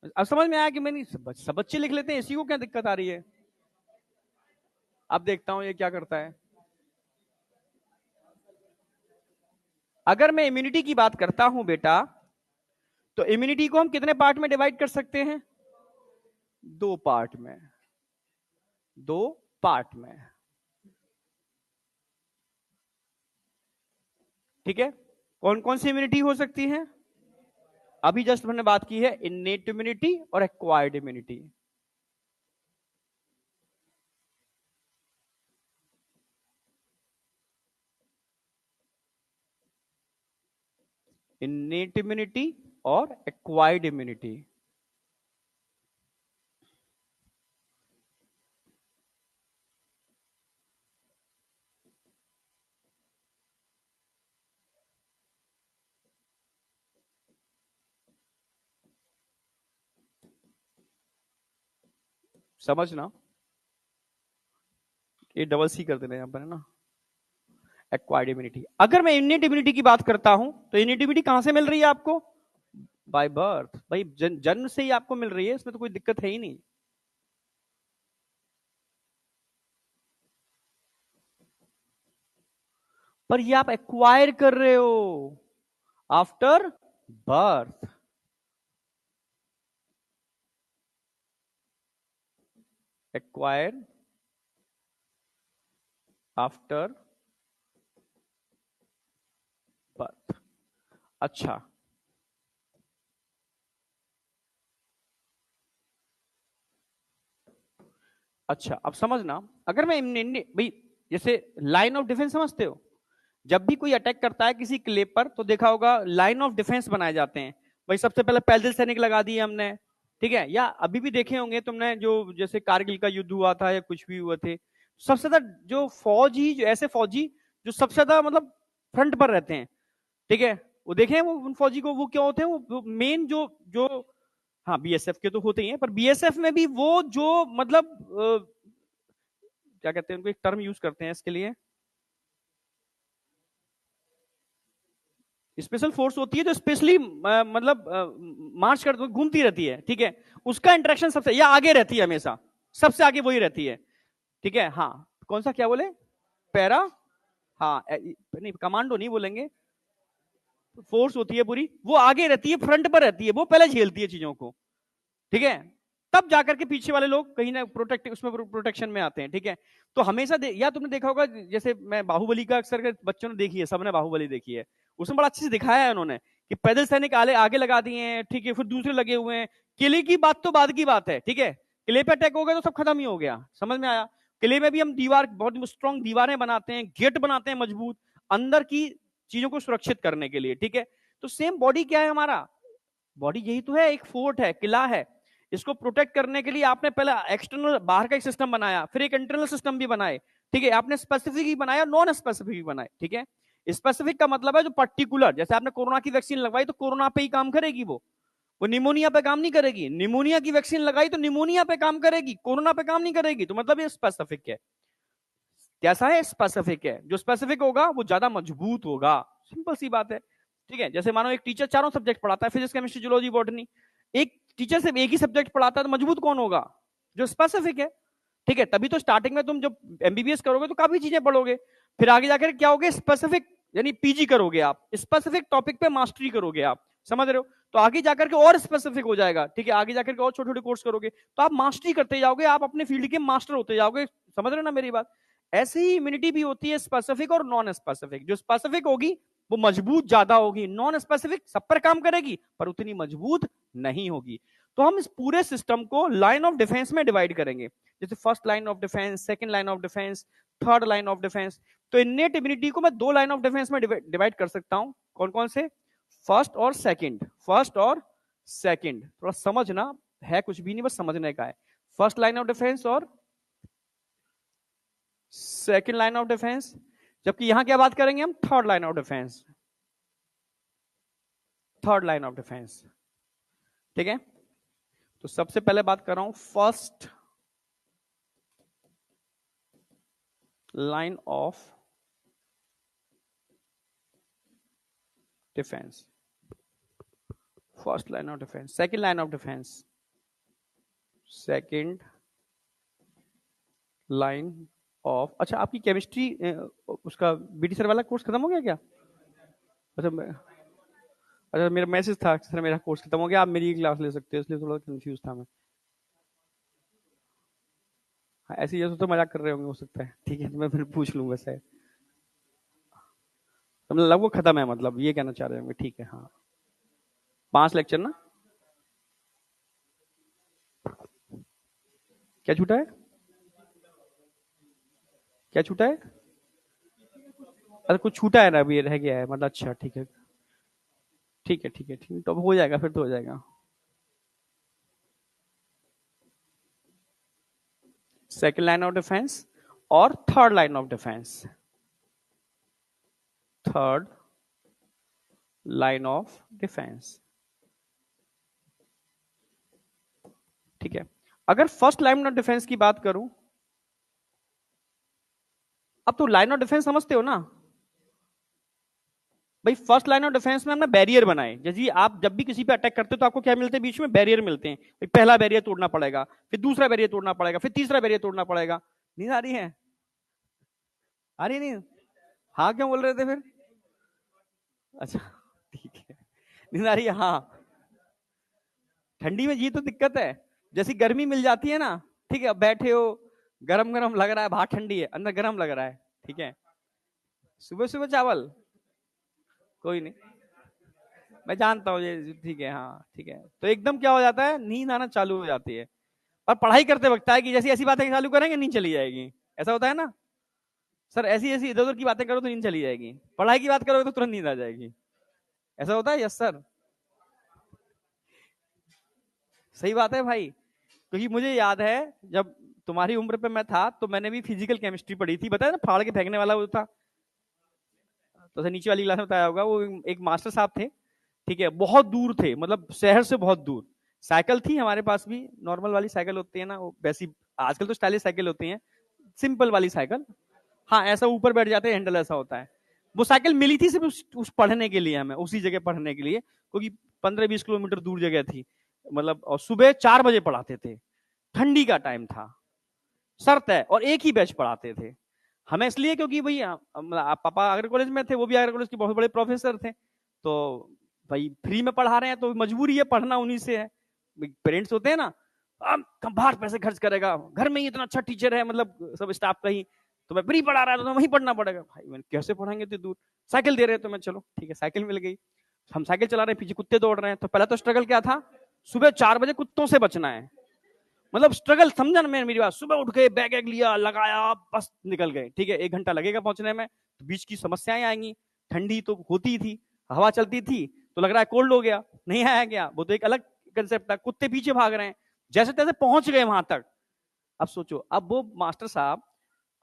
अब समझ में आया कि मैंने सब बच्चे लिख लेते हैं, इसी को क्या दिक्कत आ रही है? अब देखता हूं ये क्या करता है। अगर मैं इम्यूनिटी की बात करता हूं बेटा, तो इम्यूनिटी को हम कितने पार्ट में डिवाइड कर सकते हैं? दो पार्ट में, दो पार्ट में, ठीक है। कौन कौन सी इम्यूनिटी हो सकती है? अभी जस्ट मैंने बात की है इन्नेट इम्यूनिटी और एक्वायर्ड इम्यूनिटी। इन्नेट इम्यूनिटी और एक्वायर्ड इम्यूनिटी। समझना, ये डबल सी कर देना यहां पर, है ना। एक्वायर्ड इम्यूनिटी, अगर मैं इन्नेट इम्यूनिटी की बात करता हूं तो इन्नेट इम्यूनिटी कहां से मिल रही है आपको? बाय बर्थ, भाई जन्म से ही आपको मिल रही है, इसमें तो कोई दिक्कत है ही नहीं। पर ये आप एक्वायर कर रहे हो after birth. Acquire after birth. अच्छा, अच्छा अब समझना, अगर मैं भाई जैसे लाइन ऑफ डिफेंस समझते हो, जब भी कोई अटैक करता है किसी क्ले पर तो देखा होगा लाइन ऑफ डिफेंस बनाए जाते हैं। भाई सबसे पहले पैदल सैनिक लगा दिए हमने, ठीक है, या अभी भी देखे होंगे तुमने जो जैसे कारगिल का युद्ध हुआ था या कुछ भी हुआ थे, सबसे ज्यादा जो फौजी, जो ऐसे फौजी जो सबसे ज्यादा मतलब फ्रंट पर रहते हैं, ठीक है, वो देखे वो उन फौजी को, वो क्या होते हैं, वो मेन जो जो हाँ बीएसएफ के तो होते ही हैं, पर बीएसएफ में भी वो जो मतलब क्या कहते हैं उनको, एक टर्म यूज करते हैं इसके लिए, स्पेशल फोर्स होती है जो स्पेशली मतलब मार्च कर घूमती रहती है, ठीक है, उसका इंटरेक्शन सबसे या आगे रहती है, हमेशा सबसे आगे वही रहती है, ठीक है। हाँ, कौन सा क्या बोले, पैरा, हाँ नहीं कमांडो नहीं बोलेंगे, फोर्स होती है पूरी, वो आगे रहती है, फ्रंट पर रहती है, वो पहले झेलती है चीजों को, ठीक है, तब जाकर के पीछे वाले लोग कहीं ना उसमें प्रोटेक्शन में आते हैं, ठीक है। तो हमेशा या तुमने देखा होगा, जैसे मैं बाहुबली का अक्सर बच्चों ने देखी है, सबने बाहुबली देखी है, उसमें बड़ा अच्छे से दिखाया है उन्होंने कि पैदल सैनिक आगे लगा दिए हैं, ठीक है, फिर दूसरे लगे हुए हैं। किले की बात तो बाद की बात है, ठीक है, किले पे अटैक हो गया तो सब खत्म ही हो गया, समझ में आया। किले में भी हम दीवार, बहुत स्ट्रॉन्ग दीवारें बनाते हैं, गेट बनाते हैं मजबूत, अंदर की चीजों को सुरक्षित करने के लिए, ठीक है। तो सेम बॉडी क्या है हमारा, बॉडी यही तो है, एक फोर्ट है, किला है, इसको प्रोटेक्ट करने के लिए आपने पहले एक्सटर्नल बाहर का एक सिस्टम बनाया, फिर एक इंटरनल सिस्टम भी बनाए, ठीक है, आपने स्पेसिफिक भी बनाया, नॉन स्पेसिफिक भी बनाए, ठीक है। स्पेसिफिक का मतलब है जो पर्टिकुलर, जैसे आपने कोरोना की वैक्सीन लगवाई तो कोरोना पे ही काम करेगी, वो निमोनिया पे काम नहीं करेगी, निमोनिया की वैक्सीन लगाई तो निमोनिया पे काम करेगी, कोरोना पे काम नहीं करेगी, तो मतलब ये स्पेसिफिक है। कैसा है, स्पेसिफिक है, जो स्पेसिफिक होगा वो ज्यादा मजबूत होगा, सिंपल सी बात है, ठीक है। जैसे मानो एक टीचर चारों सब्जेक्ट पढ़ाता है, फिजिक्स केमिस्ट्री जूलॉजी बॉटनी, एक टीचर सिर्फ एक ही सब्जेक्ट पढ़ाता है, तो मजबूत कौन होगा, जो स्पेसिफिक है, ठीक है। तभी तो स्टार्टिंग में तुम जब एमबीबीएस करोगे तो काफी चीजें पढ़ोगे, फिर आगे जाकर क्या होगे, स्पेसिफिक, यानी पीजी करोगे आप, स्पेसिफिक टॉपिक पे मास्टरी करोगे आप, समझ रहे हो, तो आगे जाकर के और स्पेसिफिक हो जाएगा, ठीक है, आगे जाकर के और छोटे छोटे कोर्स करोगे तो आप मास्टरी करते जाओगे, आप अपने फील्ड के मास्टर होते जाओगे, समझ रहे हो ना मेरी बात। ऐसे ही इम्यूनिटी भी होती है स्पेसिफिक और नॉन स्पेसिफिक, जो स्पेसिफिक होगी वो मजबूत ज्यादा होगी, नॉन स्पेसिफिक सब पर काम करेगी पर उतनी मजबूत नहीं होगी। तो हम इस पूरे सिस्टम को लाइन ऑफ डिफेंस में डिवाइड करेंगे, जैसे first line of defence, second line of defence, third line of defence. तो इन्नेट इम्यूनिटी को मैं दो लाइन ऑफ डिफेंस में डिवाइड कर सकता हूं, कौन कौन से, फर्स्ट और सेकंड, फर्स्ट और सेकंड, थोड़ा समझना, है कुछ भी नहीं, बस समझने का है, फर्स्ट लाइन ऑफ डिफेंस और सेकंड लाइन ऑफ डिफेंस। जबकि यहां क्या बात करेंगे हम, third line of defence, third line of defence, ठीक है। तो सबसे पहले बात कर रहा हूं first line of defence, first line of defence, second line of defence, second line of. अच्छा, आपकी केमिस्ट्री उसका बीटी सर वाला कोर्स खत्म हो गया क्या? अच्छा अच्छा, मेरा मैसेज था सर मेरा कोर्स खत्म हो गया, आप मेरी क्लास ले सकते हो, इसलिए थोड़ा कंफ्यूज था मैं। हाँ, ऐसे जैसे तो मजाक कर रहे होंगे, हो सकता है, ठीक है, तो मैं फिर पूछ लूंगा सर, तो मतलब लगभग खत्म है, मतलब ये कहना चाह रहे होंगे, ठीक है, हाँ 5 लेक्चर ना, क्या छूटा है, क्या छूटा है, अच्छा कुछ छूटा है ना, अभी रह गया है, मतलब अच्छा ठीक है, ठीक है ठीक है ठीक है, तो हो जाएगा, फिर तो हो जाएगा। सेकेंड लाइन ऑफ डिफेंस और third line of defence. Third line of defence, ठीक है। अगर फर्स्ट लाइन ऑफ डिफेंस की बात करूं, अब तो लाइन ऑफ डिफेंस समझते हो ना भाई। फर्स्ट लाइन ऑफ डिफेंस में हमने बैरियर बनाए, जैसे आप जब भी किसी पे अटैक करते हो तो आपको क्या मिलते हैं, बीच में बैरियर मिलते हैं। भाई पहला बैरियर तोड़ना पड़ेगा, फिर दूसरा बैरियर तोड़ना पड़ेगा, फिर तीसरा बैरियर तोड़ना पड़ेगा। नींद आ रही है? आ रही नहीं? हाँ क्यों बोल रहे थे फिर? अच्छा ठीक है, नींद आ रही है, हाँ। ठंडी में ये तो दिक्कत है, जैसी गर्मी मिल जाती है ना, ठीक है, अब बैठे हो, गरम गरम लग रहा है, बाहर ठंडी है, अंदर गरम लग रहा है, ठीक है। सुबह सुबह चावल, कोई नहीं, मैं जानता हूँ ये, ठीक है, हाँ ठीक है। तो एकदम क्या हो जाता है, नींद आना चालू हो जाती है। और पढ़ाई करते वक्त है कि जैसी ऐसी बातें चालू करेंगे नींद चली जाएगी, ऐसा होता है ना सर। ऐसी ऐसी इधर उधर की बातें करो तो नींद चली जाएगी, पढ़ाई की बात करोगे तो तुरंत नींद आ जाएगी, ऐसा होता है? यस सर, सही बात है भाई। क्योंकि मुझे याद है जब तुम्हारी उम्र पे मैं था तो मैंने भी फिजिकल केमिस्ट्री पढ़ी थी, बताया ना, फाड़ के फेंकने वाला वो था। तो नीचे वाली क्लास में बताया होगा, वो एक मास्टर साहब थे, ठीक है, बहुत दूर थे, मतलब शहर से बहुत दूर। साइकिल थी हमारे पास भी, नॉर्मल वाली साइकिल होती है ना वो, वैसी आजकल तो स्टाइलिश साइकिल होती है, सिंपल वाली साइकिल। हाँ ऐसा ऊपर बैठ जाते हैं, हैंडल ऐसा होता है। वो साइकिल मिली थी सिर्फ उस पढ़ने के लिए, हमें उसी जगह पढ़ने के लिए, क्योंकि 15-20 किलोमीटर दूर जगह थी, मतलब। और सुबह 4 बजे पढ़ाते थे, ठंडी का टाइम था, शर्त है, और एक ही बैच पढ़ाते थे हमें, इसलिए क्योंकि भाई पापा आगरा कॉलेज में थे, वो भी आगरा कॉलेज के बहुत बड़े प्रोफेसर थे, तो भाई फ्री में पढ़ा रहे हैं तो मजबूरी है, पढ़ना उन्हीं से है। पेरेंट्स होते हैं ना, अब बाहर पैसे खर्च करेगा, घर में ही इतना अच्छा टीचर है, मतलब सब स्टाफ का ही, तो मैं फ्री पढ़ा रहा था तो वहीं पढ़ना पड़ेगा। भाई मैंने कैसे पढ़ाएंगे इतनी दूर, साइकिल दे रहे तो मैं चलो ठीक है, साइकिल मिल गई। हम साइकिल चला रहे हैं, पीछे कुत्ते दौड़ रहे हैं, तो पहला तो स्ट्रगल क्या था, सुबह 4 बजे कुत्तों से बचना है, मतलब स्ट्रगल, समझा ना मेरी बात। सुबह उठ गए, बैग वैग लिया, लगाया, बस निकल गए, ठीक है, 1 घंटा लगेगा पहुंचने में, तो बीच की समस्याएं आएंगी, ठंडी तो होती थी, हवा चलती थी, तो लग रहा है कोल्ड हो गया, नहीं आया क्या, वो तो एक अलग कंसेप्ट था, कुत्ते पीछे भाग रहे हैं, जैसे तैसे पहुंच गए वहां तक। अब सोचो, अब वो मास्टर साहब,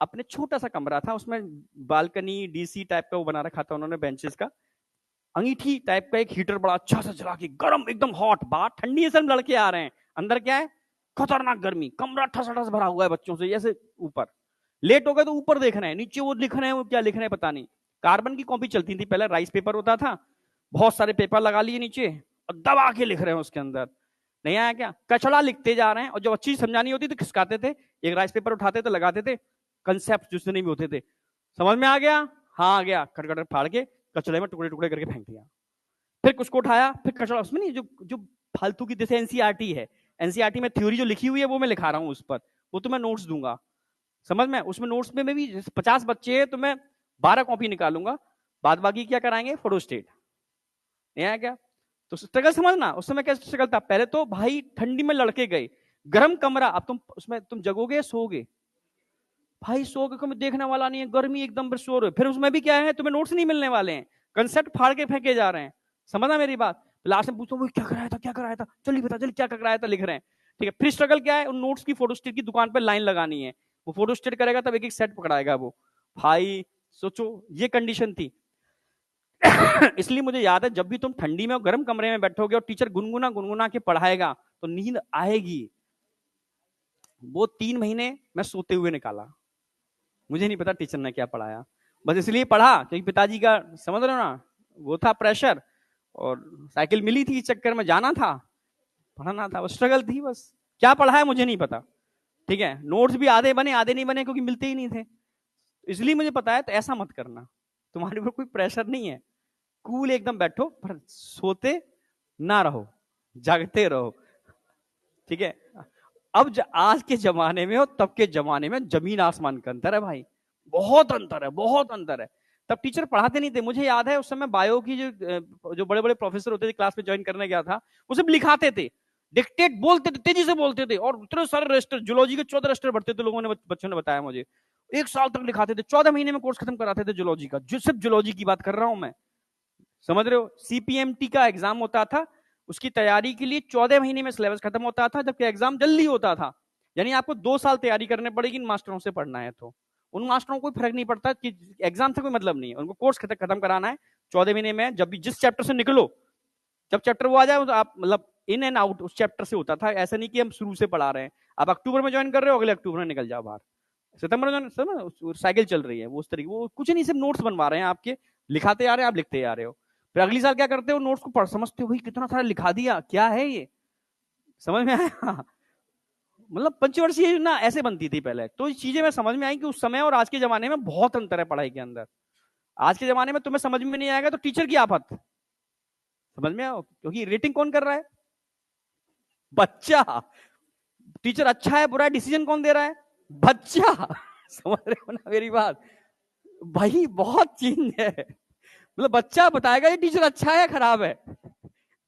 अपने छोटा सा कमरा था, उसमें बालकनी डीसी टाइप का वो बना रखा था उन्होंने, बेंचेस का, अंगीठी टाइप का एक हीटर बड़ा अच्छा सा चला के, गर्म एकदम हॉट, बाहर ठंडी है, सब लड़के आ रहे हैं, अंदर क्या है, खतरनाक गर्मी, कमरा ठस भरा हुआ है बच्चों से, जैसे ऊपर लेट हो गए तो ऊपर देख रहे हैं, नीचे वो लिख रहे हैं, वो क्या लिख रहे हैं पता नहीं। कार्बन की कॉपी चलती थी पहले, राइस पेपर होता था, बहुत सारे पेपर लगा लिए नीचे, और दबा के लिख रहे हैं उसके अंदर, नहीं आया क्या, कचड़ा लिखते जा रहे हैं, और जब अच्छी समझानी होती तो खिसकाते थे, एक राइस पेपर उठाते थे, लगाते थे, कंसेप्ट जितने भी होते थे, समझ में आ गया, हाँ आ गया, खटखट फाड़ के कचड़े में टुकड़े टुकड़े करके फेंक दिया। फिर उसको उठाया, फिर कचरा, उसमें नहीं, जो जो फालतू की, जैसे एनसीईआरटी है, एनसीईआरटी में थ्योरी जो लिखी हुई है वो मैं लिखा रहा हूँ उस पर, वो तो मैं नोट्स दूंगा, समझ में, उसमें नोट्स में भी 50 बच्चे हैं तो मैं 12 कॉपी निकालूंगा, बाद बाकी क्या कराएंगे, फोटोस्टेट, नहीं आया क्या। तो स्ट्रगल समझना, उस समय क्या स्ट्रगल था, पहले तो भाई ठंडी में लड़के गए, गर्म कमरा, अब तुम उसमें तुम जगोगे सोओगे, भाई सो के कोई देखने वाला नहीं है, गर्मी एकदम सो रहे, फिर उसमें भी क्या है, तुम्हें नोट्स नहीं मिलने वाले हैं, कंसेप्ट फाड़ के फेंके जा रहे हैं, समझना मेरी बात। लास्ट में पूछो वो क्या कराया था, क्या कराया था, चलिए बता, चलिए क्या कराया था, लिख रहे हैं, ठीक है। फिर स्ट्रगल क्या है, उन नोट्स की फोटोस्टेट की दुकान पर लाइन लगानी है, वो फोटोस्टेट करेगा तब एक एक सेट पकड़ाएगा वो, भाई सोचो ये कंडीशन थी। इसलिए मुझे याद है, जब भी तुम ठंडी में और गर्म कमरे में बैठोगे और टीचर गुनगुना गुनगुना के पढ़ाएगा तो नींद आएगी। वो 3 महीने मैं सोते हुए निकाला, मुझे नहीं पता टीचर ने क्या पढ़ाया, बस इसलिए पढ़ा क्योंकि पिताजी का, समझ रहे हो ना, वो था प्रेशर, और साइकिल मिली थी, इस चक्कर में जाना था, पढ़ना था, वो स्ट्रगल थी बस। क्या पढ़ा है मुझे नहीं पता, ठीक है, नोट्स भी आधे बने आधे नहीं बने क्योंकि मिलते ही नहीं थे, इसलिए मुझे पता है। तो ऐसा मत करना, तुम्हारे ऊपर कोई प्रेशर नहीं है, कूल एकदम बैठो, पर सोते ना रहो, जागते रहो, ठीक है। अब आज के जमाने में और तब के जमाने में जमीन आसमान का अंतर है भाई, बहुत अंतर है, बहुत अंतर है। तब टीचर पढ़ाते नहीं थे, मुझे याद है उस समय बायो की जो बड़े बड़े प्रोफेसर होते थे, क्लास में ज्वाइन करने गया था, वो सब लिखाते थे, डिक्टेट बोलते थे, तेजी से बोलते थे, और इतने सारे रजिस्टर, जूलॉजी के 14 रजिस्टर भरते थे लोगों ने, बच्चों ने बताया मुझे, 1 साल तक लिखाते थे, 14 महीने में कोर्स खत्म कराते थे जूलॉजी का, जो सिर्फ जूलॉजी की बात कर रहा हूं मैं, समझ रहे हो? सीपीएमटी का एग्जाम होता था, उसकी तैयारी के लिए 14 महीने में सिलेबस खत्म होता था, जबकि एग्जाम जल्दी होता था। यानी आपको 2 साल तैयारी करने पड़ेगी इन मास्टरों से पढ़ना है तो। उन मास्टरों को कोई फर्क नहीं पड़ता कि एग्जाम से कोई मतलब नहीं है, उनको कोर्स खत्म कराना है 14 महीने में। जब भी जिस चैप्टर से निकलो, जब चैप्टर वो आ जाए तो आप मतलब इन एंड आउट उस चैप्टर से होता था। ऐसा नहीं कि हम शुरू से पढ़ा रहे हैं, आप अक्टूबर में ज्वाइन कर रहे हो, अगले अक्टूबर में निकल जाओ बाहर, सितंबर में साइकिल चल रही है वो उस तरीके। वो कुछ नहीं, सिर्फ नोट्स बनवा रहे हैं आपके, लिखाते आ रहे हैं, आप लिखते आ रहे हो। फिर अगली साल क्या करते हो, नोट्स को पढ़ समझते हो, भाई कितना सारा लिखा दिया, क्या है ये, समझ में आया? मतलब पंचवर्षीय योजना ऐसे बनती थी पहले। तो ये चीजें मैं समझ में आई कि उस समय और आज के जमाने में बहुत अंतर है पढ़ाई के अंदर। आज के जमाने में तुम्हें समझ में नहीं आएगा तो टीचर की आफत, समझ में आओ, क्योंकि रेटिंग कौन कर रहा है? बच्चा। टीचर अच्छा है बुरा है डिसीजन कौन दे रहा है? बच्चा। समझ रहे हो ना मेरी बात? भाई बहुत चेंज है। मतलब बच्चा बताएगा ये टीचर अच्छा है या खराब है।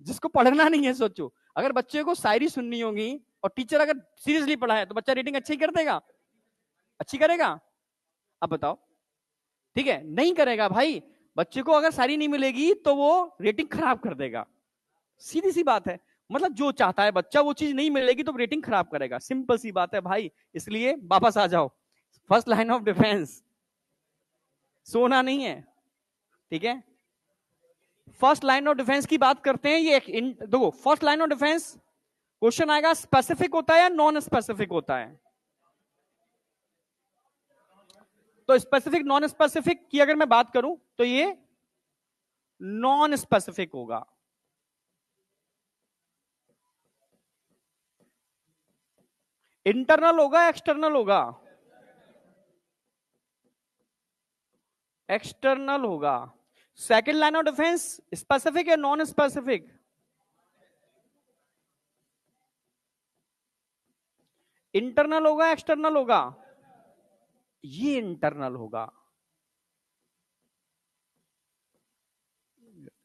जिसको पढ़ना नहीं है, सोचो अगर बच्चे को शायरी सुननी होगी और टीचर अगर सीरियसली पढ़ा है तो बच्चा रेटिंग अच्छी कर देगा, अच्छी करेगा? अब बताओ, ठीक है? नहीं करेगा भाई। बच्चे को अगर शायरी नहीं मिलेगी तो वो रेटिंग खराब कर देगा, सीधी सी बात है। मतलब जो चाहता है बच्चा वो चीज नहीं मिलेगी तो रेटिंग खराब करेगा, सिंपल सी बात है भाई। इसलिए वापस आ जाओ, फर्स्ट लाइन ऑफ डिफेंस सोना नहीं है, ठीक है? फर्स्ट लाइन ऑफ डिफेंस की बात करते हैं। ये देखो, first line of defence question आएगा स्पेसिफिक होता है या नॉन स्पेसिफिक होता है? तो स्पेसिफिक नॉन स्पेसिफिक की अगर मैं बात करूं तो ये नॉन स्पेसिफिक होगा। इंटरनल होगा एक्सटर्नल होगा? एक्सटर्नल होगा। Second line of defence specific या नॉन स्पेसिफिक? इंटरनल होगा एक्सटर्नल होगा? ये इंटरनल होगा।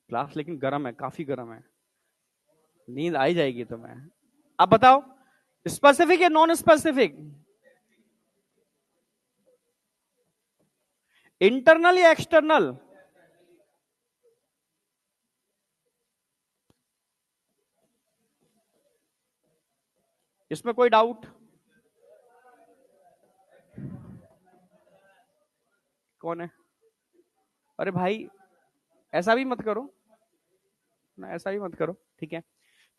क्लास लेकिन गर्म है, काफी गर्म है, नींद आई जाएगी तुम्हें। अब बताओ स्पेसिफिक या नॉन स्पेसिफिक? इंटरनल या एक्सटर्नल? इसमें कोई डाउट? कौन है? अरे भाई ऐसा भी मत करो ना, ऐसा भी मत करो, ठीक है?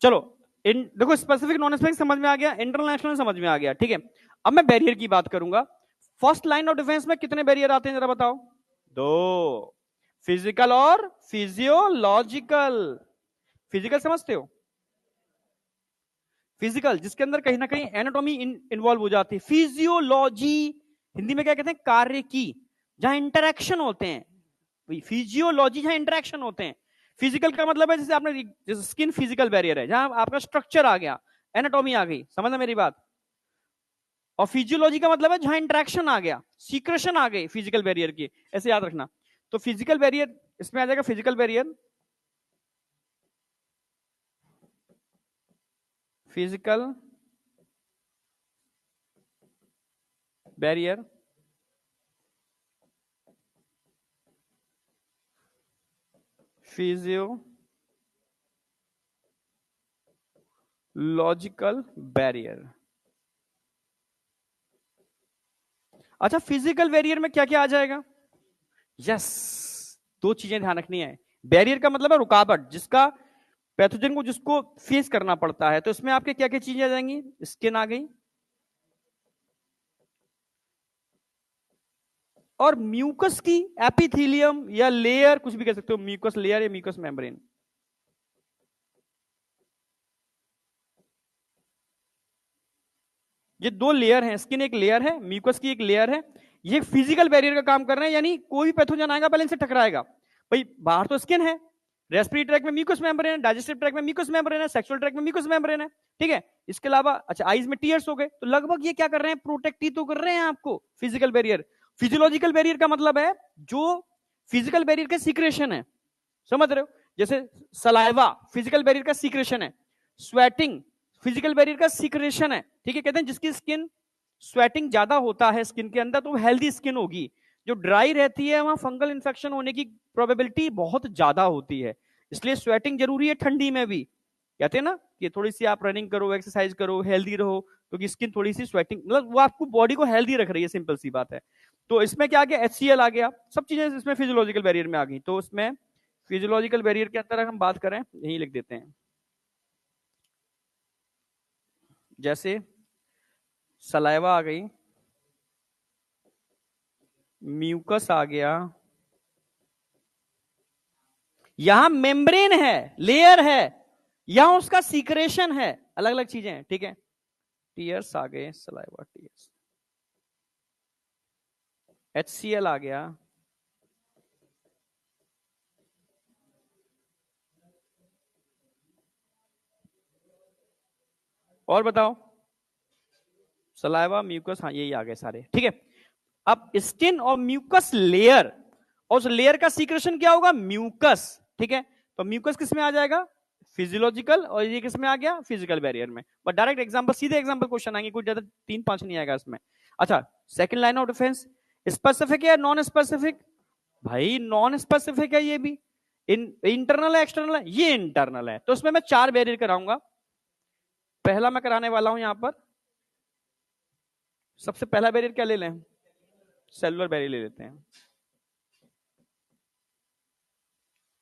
चलो देखो, स्पेसिफिक नॉन स्पेसिफिक समझ में आ गया, इंटरनेशनल समझ में आ गया, ठीक है? अब मैं बैरियर की बात करूंगा। फर्स्ट लाइन ऑफ डिफेंस में कितने बैरियर आते हैं जरा बताओ? 2, फिजिकल और फिजियोलॉजिकल। फिजिकल समझते हो? फिजिकल जिसके अंदर कहीं ना कहीं एनाटॉमी इन्वॉल्व हो जाती है। फिजियोलॉजी हिंदी में क्या कहते हैं? कार्य की, जहां इंटरेक्शन होते हैं। फिजियोलॉजी जहां इंटरेक्शन होते हैं। फिजिकल का मतलब है जैसे आपने, जैसे स्किन फिजिकल बैरियर है, जहां आपका स्ट्रक्चर आ गया, एनाटॉमी आ गई, समझना मेरी बात? और फिजियोलॉजी का मतलब है जहां इंटरेक्शन आ गया, सीक्रेशन आ गई फिजिकल बैरियर की, ऐसे याद रखना। तो फिजिकल बैरियर इसमें आ जाएगा, physical barrier, physical barrier, physiological barrier. अच्छा, फिजिकल बैरियर में क्या क्या आ जाएगा? यस, 2 चीजें ध्यान रखनी है। बैरियर का मतलब है रुकावट, जिसका पैथोजन को जिसको फेस करना पड़ता है। तो इसमें आपके क्या क्या चीजें आ जाएंगी? स्किन आ गई, और म्यूकस की एपिथेलियम या लेयर, कुछ भी कह सकते हो, म्यूकस लेयर या म्यूकस मेम्ब्रेन। ये 2 लेयर हैं, स्किन एक लेयर है, म्यूकस की एक लेयर है। ये फिजिकल बैरियर का काम कर रहे हैं, यानी कोई भी पैथोजन आएगा पहले इनसे टकराएगा। भाई बाहर तो स्किन है, रेस्पिरेटरी ट्रैक में म्यूकस मेम्ब्रेन है, डाइजेस्टिव ट्रैक में म्यूकस मेम्ब्रेन है, सेक्सुअल ट्रैक में म्यूकस मेम्ब्रेन है, ठीक है? इसके अलावा अच्छा, आईज में टीयर्स हो गए, तो लगभग ये क्या कर रहे हैं? प्रोटेक्ट ही तो कर रहे हैं आपको, फिजिकल बैरियर। फिजियोलॉजिकल बैरियर का मतलब है जो फिजिकल बैरियर के सीक्रेशन है, समझ रहे हो? जैसे सलाइवा फिजिकल बैरियर का सीक्रेशन है, स्वेटिंग फिजिकल बैरियर का सीक्रेशन है, ठीक है? कहते हैं जिसकी स्किन स्वेटिंग ज्यादा होता है स्किन के अंदर तो हेल्दी स्किन होगी, जो ड्राई रहती है वहां फंगल इन्फेक्शन होने की प्रोबेबिलिटी बहुत ज्यादा होती है, इसलिए स्वेटिंग जरूरी है ठंडी में भी। कहते हैं ना कि थोड़ी सी आप रनिंग करो, एक्सरसाइज करो, हेल्दी रहो, क्योंकि स्किन थोड़ी सी स्वेटिंग, मतलब वो आपको बॉडी को हेल्दी रख रही है, सिंपल सी बात है। तो इसमें क्या आ गया, HCl आ गया, सब चीजें इसमें फिजियोलॉजिकल बैरियर में आ गई। तो इसमें फिजियोलॉजिकल बैरियर के अंदर हम बात करें, यही लिख देते हैं, जैसे सलाइवा आ गई, म्यूकस आ गया, यहां मेम्ब्रेन है, लेयर है, यहां उसका सीक्रेशन है, अलग अलग चीजें हैं, ठीक है। टीयर्स आ गए, सलाइवा टीयर्स, HCl आ गया, और बताओ, सलाइवा, म्यूकस, हाँ यही आ गए सारे, ठीक है। अब स्किन और म्यूकस लेयर, और उस लेयर का सीक्रेशन क्या होगा, म्यूकस, ठीक है। तो म्यूकस किस में आ जाएगा, फिजियोलॉजिकल, और ये किस में आ गया, फिजिकल बैरियर में। बट डायरेक्ट एग्जांपल, सीधे एग्जांपल क्वेश्चन आएंगे, कुछ ज्यादा 3-5 नहीं आएगा इसमें। अच्छा, second line of defence, specific है नॉन स्पेसिफिक, भाई नॉन स्पेसिफिक है ये भी, इंटरनल है एक्सटर्नल है, ये इंटरनल है। तो उसमें मैं 4 बैरियर कराऊंगा। पहला मैं कराने वाला हूं यहां पर, सबसे पहला बैरियर क्या ले लें, सेलुलर बैरियर ले लेते हैं।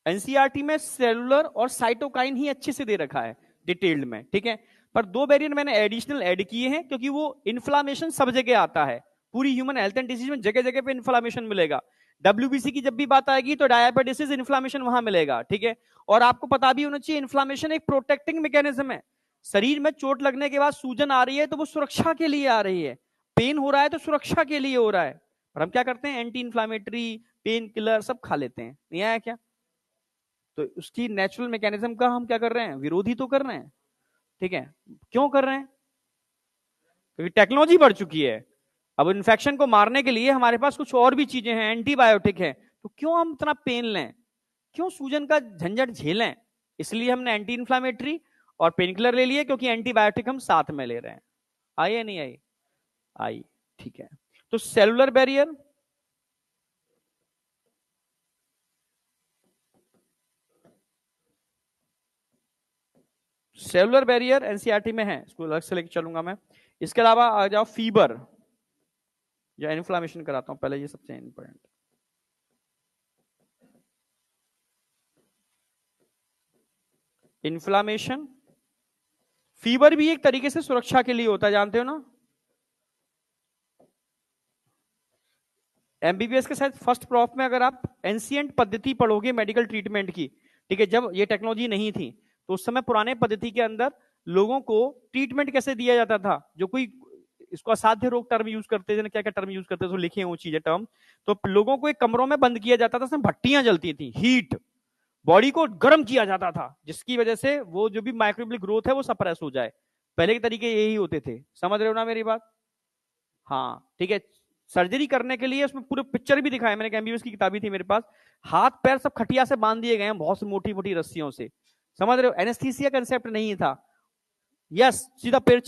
एनसीईआरटी में सेलुलर और साइटोकाइन ही अच्छे से दे रखा है डिटेल्ड में, ठीक है। पर 2 वेरिएंट मैंने एडिशनल ऐड किए हैं, क्योंकि वो इन्फ्लामेशन सब जगह आता है, पूरी ह्यूमन हेल्थ एंड डिजीज में जगह जगह पे इन्फ्लामेशन मिलेगा। WBC की जब भी बात आएगी तो डायबिटीज इन्फ्लामेशन वहां मिलेगा, ठीक है। और आपको पता भी होना चाहिए, इन्फ्लामेशन एक प्रोटेक्टिंग मैकेनिज्म है। शरीर में चोट लगने के बाद सूजन आ रही है तो वो सुरक्षा के लिए आ रही है, पेन हो रहा है तो सुरक्षा के लिए हो रहा है। पर हम क्या करते हैं, एंटी इन्फ्लामेटरी, पेन किलर सब खा लेते हैं, नहीं आया क्या। तो उसकी नेचुरल मैकेनिज्म का हम क्या कर रहे हैं, विरोधी तो कर रहे हैं, ठीक है। क्यों कर रहे हैं, क्योंकि टेक्नोलॉजी बढ़ चुकी है। अब इन्फेक्शन को मारने के लिए हमारे पास कुछ और भी चीजें हैं, एंटीबायोटिक है, तो क्यों हम इतना पेन लें, क्यों सूजन का झंझट झेलें। इसलिए हमने एंटी इन्फ्लामेटरी और पेन किलर ले लिए, क्योंकि एंटीबायोटिक हम साथ में ले रहे हैं। आई या नहीं आई, आई, ठीक है। तो cellular barrier, cellular barrier NCERT में है, इसको अलग से लेके चलूंगा मैं। इसके अलावा आ जाओ फीवर या इन्फ्लामेशन कराता हूं पहले, ये सबसे इंपॉर्टेंट। इन्फ्लामेशन, फीवर भी एक तरीके से सुरक्षा के लिए होता है, जानते हो ना। एमबीबीएस के साथ फर्स्ट प्रॉफ में अगर आप एंशिएंट पद्धति पढ़ोगे मेडिकल ट्रीटमेंट की, ठीक है, जब ये टेक्नोलॉजी नहीं थी तो उस समय पुराने पद्धति के अंदर लोगों को ट्रीटमेंट कैसे दिया जाता था, जो कोई इसको असाध्य रोग टर्म यूज करते थे, क्या क्या टर्म यूज करते थे, तो लिखे हैं वो चीजें टर्म। तो लोगों को एक कमरों में बंद किया जाता था, उसमें भट्टियां जलती थी, हीट, बॉडी को गर्म किया जाता था, जिसकी वजह से वो जो भी माइक्रोबियल ग्रोथ है वो सप्रेस हो जाए। पहले के तरीके यही होते थे, समझ रहे हो ना मेरी बात। हाँ ठीक है। सर्जरी करने के लिए उसमें पूरे पिक्चर भी दिखाया मैंने, एमबीबीएस की किताबी थी मेरे पास, हाथ पैर सब खटिया से बांध दिए गए हैं, बहुत सी मोटी मोटी रस्सियों से, समझ रहे हो, एनेस्थीसिया कंसेप्ट नहीं था। यस, सीधा पेट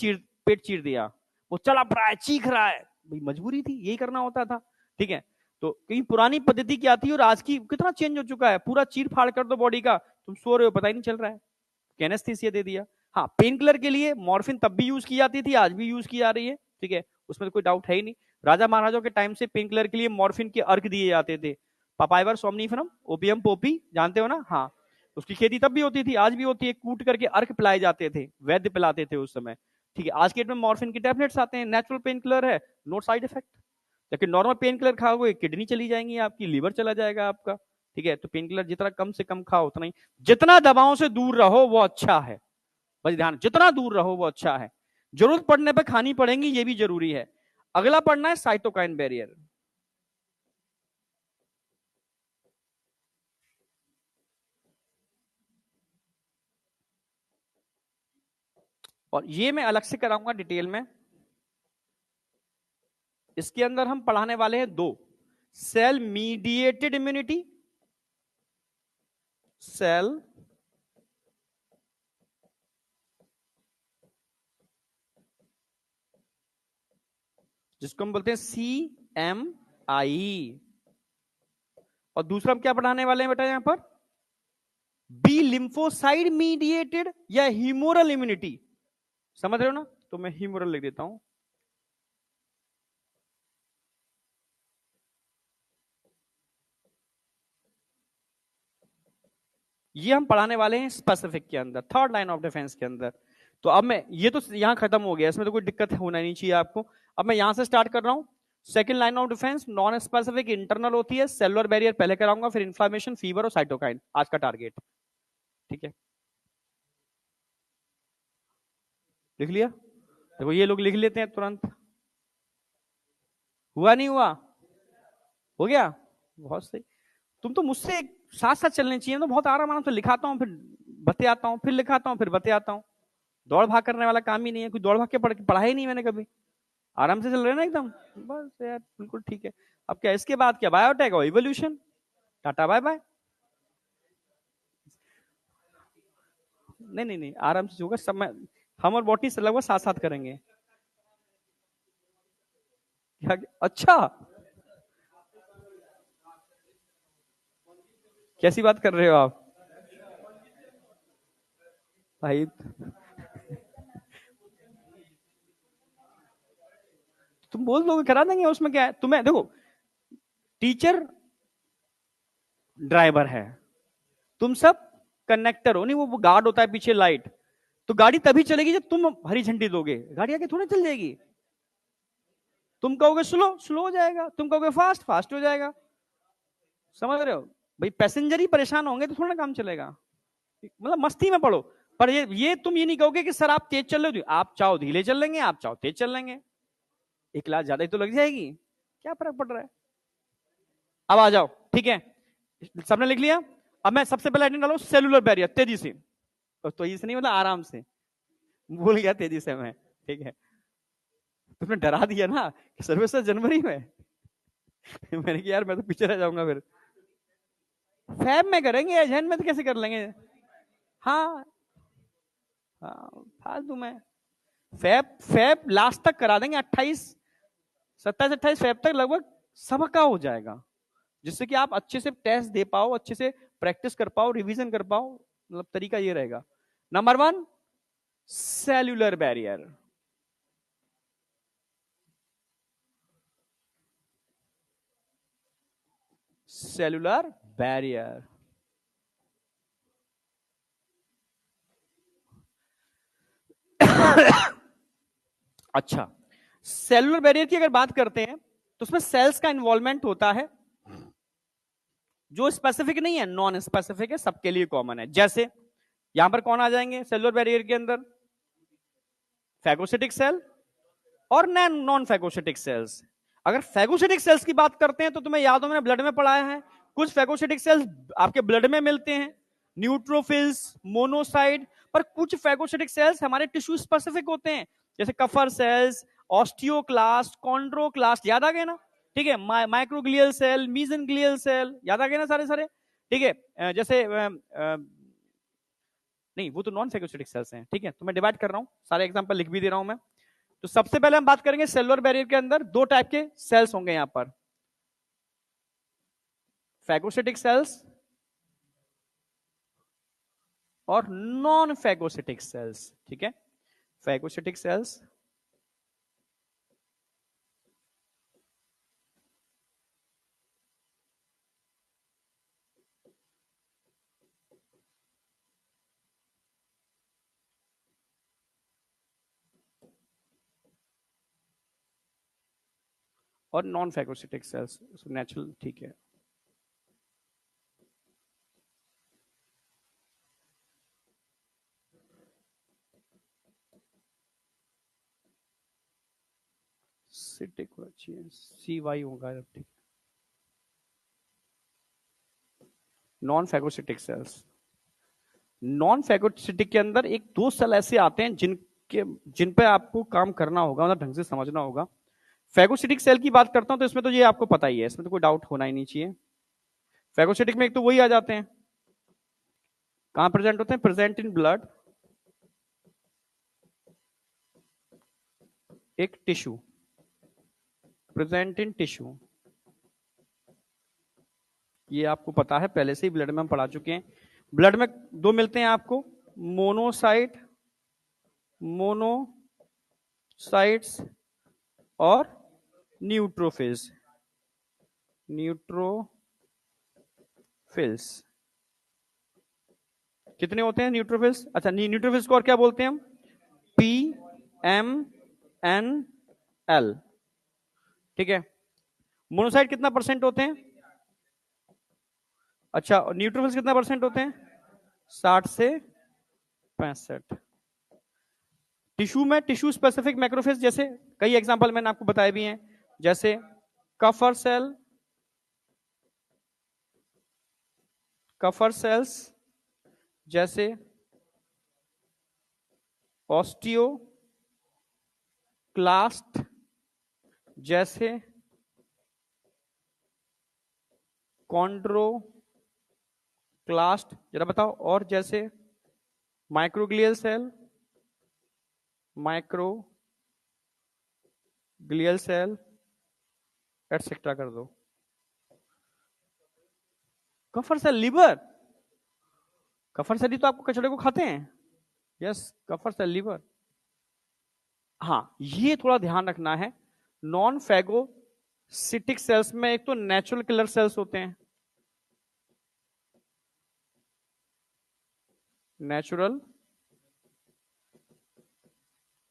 चीर दिया, वो चला रहा है, चीख रहा है, भाई मजबूरी थी, यही करना होता था, ठीक है। तो कहीं पुरानी पद्धति क्या थी और आज की कितना चेंज हो चुका है, पूरा चीर फाड़ कर दो बॉडी का, तुम सो रहे हो पता ही नहीं चल रहा है, एनेस्थीसिया दे दिया। हाँ, पेन किलर के लिए मॉर्फिन तब भी यूज की जाती थी, आज भी यूज की जा रही है, ठीक है, उसमें तो कोई डाउट है ही नहीं। राजा महाराजाओं के टाइम से पेन किलर के लिए मॉर्फिन के अर्क दिए जाते थे, पापाइवर सोमनीफरम, ओपियम पोपी, जानते हो ना, हाँ। उसकी खेती तब भी होती थी, आज भी होती है, कूट करके अर्क पिलाए जाते थे, वैद्य पिलाते थे उस समय, ठीक है। आज के डेट में मॉर्फिन की टैबलेट्स आते हैं, नेचुरल पेन किलर है, नो साइड इफेक्ट। लेकिन नॉर्मल पेन किलर खाओगे किडनी चली जाएंगी आपकी, लीवर चला जाएगा आपका, ठीक है। तो पेन किलर जितना कम से कम खाओ उतना ही, जितना दवाओं से दूर रहो वो अच्छा है, बस ध्यान, जितना दूर रहो वो अच्छा है। जरूरत पड़ने पर खानी पड़ेंगी, ये भी जरूरी है। अगला पढ़ना है साइटोकाइन बैरियर, और ये मैं अलग से कराऊंगा डिटेल में। इसके अंदर हम पढ़ाने वाले हैं 2, सेल मीडिएटेड इम्यूनिटी, सेल जिसको हम बोलते हैं CMI, आई। और दूसरा हम क्या पढ़ाने वाले हैं बेटा यहां पर, बी लिम्फोसाइड मीडिएटेड या हीमोरल इम्यूनिटी, समझ रहे हो ना? तो मैं हीमोरल लिख देता हूं। ये हम पढ़ाने वाले हैं स्पेसिफिक के अंदर, थर्ड लाइन ऑफ डिफेंस के अंदर। तो अब मैं, ये तो यहां खत्म हो गया, इसमें तो कोई दिक्कत होना नहीं चाहिए आपको। अब मैं यहां से स्टार्ट कर रहा हूं। Second line of defence non specific internal होती है, सेलुलर बैरियर पहले कराऊंगा, फिर इन्फ्लामेशन, फीवर और साइटोकाइन, आज का टारगेट। ठीक है, लिख लिया? देखो ये लोग लिख लेते हैं तुरंत, हुआ नहीं हुआ? हो गया, बहुत सही। तुम तो मुझसे साथ साथ चलने चाहिए, तो बहुत आराम आराम से लिखाता हूँ, फिर बते आता हूँ, फिर लिखाता हूँ, फिर बते आता हूँ। दौड़ भाग करने वाला काम ही नहीं है, कोई दौड़ भाग के पढ़ा ही नहीं मैंने कभी। आराम से चल रहे हैं ना एकदम, बस यार बिल्कुल ठीक है। अब क्या इसके बाद, क्या बायोटेक और इवोल्यूशन, टाटा बाय बाय। नहीं नहीं नहीं, आराम से होगा सब। मैं, हम और बोटी से लगभग साथ साथ करेंगे। क्या? अच्छा, कैसी बात कर रहे हो आप भाई? तुम बोल दोगे करा देंगे, उसमें क्या है? तुम्हें देखो, टीचर ड्राइवर है, तुम सब कनेक्टर हो। नहीं, वो गार्ड होता है पीछे लाइट। तो गाड़ी तभी चलेगी जब तुम हरी झंडी दोगे, गाड़ी आगे थोड़ी चल जाएगी। तुम कहोगे स्लो, स्लो हो जाएगा, तुम कहोगे फास्ट, फास्ट हो जाएगा। समझ रहे हो? भाई पैसेंजर ही परेशान होंगे तो थोड़ा काम चलेगा। मतलब मस्ती में पढ़ो। पर ये तुम ये नहीं कहोगे कि सर आप तेज चल रहे हो, आप चाहो धीरे चल लेंगे, आप चाहो तेज चल लेंगे, एक क्लास ज्यादा ही तो लग जाएगी, क्या फर्क पड़ रहा है? अब आ जाओ, ठीक है, सबने लिख लिया। अब मैं सबसे पहले डालू सेलुलर बैरियर, तेजी से। तो ये से नहीं, मतलब आराम से, भूल गया तेजी से मैं, ठीक है। तुमने डरा दिया ना कि सर्विस जनवरी में। मैंने कहा यार मैं तो पीछे रह जाऊंगा फिर। फैब में करेंगे, एजेंट में तो कैसे कर लेंगे? हाँ, हाँ फालतू में। फैब फैब लास्ट तक करा देंगे, 28, 27, 28 फैब तक लगभग सबका हो जाएगा, जिससे कि आप अच्छे से टेस्ट दे पाओ, अच्छे से प्रैक्टिस कर पाओ, रिवीजन कर पाओ। मतलब तरीका ये रहेगा। Number 1, cellular barrier. Cellular barrier, अच्छा, सेलुलर बैरियर की अगर बात करते हैं तो उसमें सेल्स का इन्वॉल्वमेंट होता है, जो स्पेसिफिक नहीं है, नॉन स्पेसिफिक है, सबके लिए कॉमन है। जैसे यहां पर कौन आ जाएंगे सेलुलर बैरियर के अंदर? फैगोसिटिक सेल और नॉन फैगोसिटिक सेल्स। अगर फैगोसिटिक सेल्स की बात करते हैं तो तुम्हें याद हो, मैंने ब्लड में पढ़ाया है, कुछ फैगोसिटिक सेल्स आपके ब्लड में मिलते हैं, न्यूट्रोफिल्स, मोनोसाइट। पर कुछ फैगोसिटिक सेल्स हमारे टिश्यू स्पेसिफिक होते हैं, जैसे कफर सेल्स, ऑस्टियोक्लास्ट, कॉन्ड्रोक्लास्ट, याद आ गए ना? ठीक है, माइक्रोग्लियल सेल, मीजनग्लियल सेल, याद आ गए ना सारे सारे? ठीक है, जैसे नहीं, वो तो नॉन फैगोसिटिक सेल्स हैं, ठीक है। तो मैं डिवाइड कर रहा हूं, सारे एग्जांपल लिख भी दे रहा हूं मैं। तो सबसे पहले हम बात करेंगे सेलुलर बैरियर के अंदर दो टाइप के सेल्स होंगे यहां पर, फैगोसिटिक सेल्स और नॉन फैगोसिटिक सेल्स, ठीक है। फैगोसिटिक सेल्स और नॉन फैगोसिटिक सेल्स, नेचुरल, ठीक है। सिटिक सी वाई होगा, ठीक। Non phagocytic cells, non phagocytic के अंदर एक दो सेल ऐसे आते हैं जिन पे आपको काम करना होगा, मतलब ढंग से समझना होगा। फैगोसिटिक सेल की बात करता हूं तो इसमें तो ये आपको पता ही है, इसमें तो कोई डाउट होना ही नहीं चाहिए। फैगोसिटिक में एक तो वही आ जाते हैं, कहां प्रेजेंट होते हैं? प्रेजेंट इन ब्लड, एक टिश्यू, प्रेजेंट इन टिश्यू, ये आपको पता है पहले से ही, ब्लड में हम पढ़ा चुके हैं। ब्लड में दो मिलते हैं आपको, मोनोसाइट, मोनोसाइट्स और न्यूट्रोफिल्स, न्यूट्रोफिल्स। कितने होते हैं न्यूट्रोफिल्स? अच्छा, न्यूट्रोफिल्स को और क्या बोलते हैं हम? P M N L. ठीक है। मोनोसाइट कितना परसेंट होते हैं? अच्छा, और न्यूट्रोफिल्स कितना परसेंट होते हैं? 60 से 65। टिश्यू में टिश्यू स्पेसिफिक मैक्रोफेज, जैसे कई एग्जांपल मैंने आपको बताए भी हैं, जैसे कफर सेल, कफर सेल्स, जैसे ऑस्टियोक्लास्ट, जैसे कॉन्ड्रोक्लास्ट, जरा बताओ, और जैसे microglial cell, microglial cell etcetera कर दो। Kupffer cell, liver, Kupffer cell ही तो आपको कचड़े को खाते हैं। Yes, Kupffer cell, liver. हाँ, ये थोड़ा ध्यान रखना है। नॉन फैगोसिटिक सेल्स में एक तो नेचुरल किलर सेल्स होते हैं, नेचुरल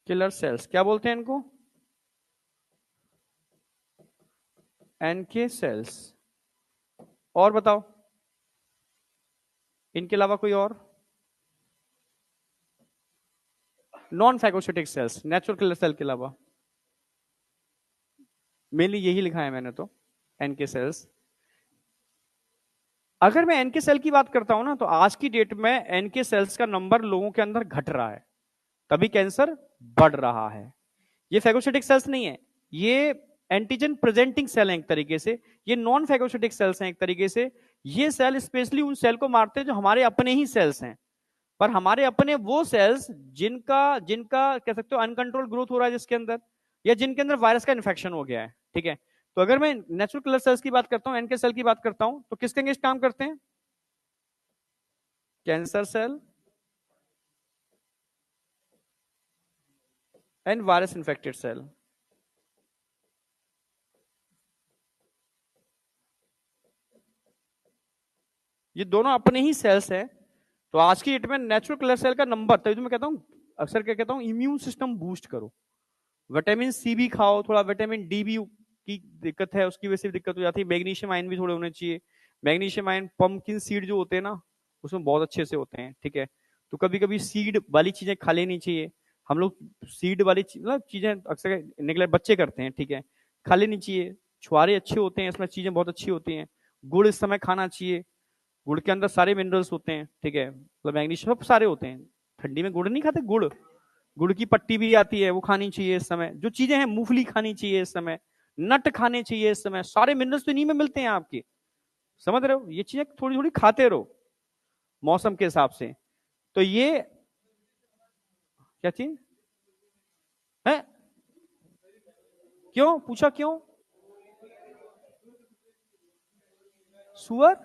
किलर सेल्स, क्या बोलते हैं इनको? NK cells. और बताओ, इनके अलावा कोई और? Non phagocytic cells, natural killer cell के अलावा मेनली यही लिखा है मैंने तो, एनके सेल्स। अगर मैं एनके सेल की बात करता हूं ना, तो आज की डेट में एनके सेल्स का नंबर लोगों के अंदर घट रहा है, तभी कैंसर बढ़ रहा है। ये फैगोसिटिक सेल्स नहीं है, ये एंटीजन प्रेजेंटिंग सेल हैं एक तरीके से, ये नॉन फैगोसिटिक सेल्स हैं एक तरीके से। ये सेल स्पेशली उन सेल को मारते हैं जो हमारे अपने ही सेल्स हैं, पर हमारे अपने वो सेल्स जिनका जिनका कह सकते हो अनकंट्रोल ग्रोथ हो रहा है जिसके अंदर, या जिनके अंदर वायरस का इन्फेक्शन हो गया है। ठीक है, तो अगर मैं नेचुरल किलर सेल्स की बात करता हूं, एनके सेल की बात करता हूं, तो किसके अगेंस्ट काम करते हैं? Cancer cell and virus infected cell. ये दोनों अपने ही सेल्स हैं। तो आज की डेट में नेचुरल किलर सेल का नंबर, तभी तो मैं कहता हूं, अक्सर क्या कहता हूं, इम्यून सिस्टम बूस्ट करो, विटामिन सी भी खाओ, थोड़ा विटामिन डी भी की दिक्कत है उसकी वजह से भी दिक्कत हो जाती है, मैग्नीशियम आयन भी थोड़े होने चाहिए। मैग्नीशियम आयन पंपकिन सीड जो होते हैं ना, उसमें बहुत अच्छे से होते हैं। ठीक है, तो कभी कभी सीड वाली चीजें खा लेनी चाहिए। हम लोग सीड वाली मतलब चीजें अक्सर निगलेक्ट बच्चे करते हैं, ठीक है, खा लेनी चाहिए। छुआरे अच्छे होते हैं, इसमें चीजें बहुत अच्छी होती हैं। गुड़ इस समय खाना चाहिए, गुड़ के अंदर सारे मिनरल्स होते हैं। ठीक है, मतलब मैग्नीशियम सब सारे होते हैं। ठंडी में गुड़ नहीं खाते, गुड़, गुड़ की पट्टी भी आती है, वो खानी चाहिए इस समय। जो चीजें हैं, मूंगफली खानी चाहिए इस समय, नट खाने चाहिए इस समय, सारे मिनरल्स तो इन्हीं में मिलते हैं आपके, समझ रहे हो? ये चीजें थोड़ी थोड़ी खाते रहो मौसम के हिसाब से। तो ये क्या चीज है? क्यों पूछा, क्यों? सुअर?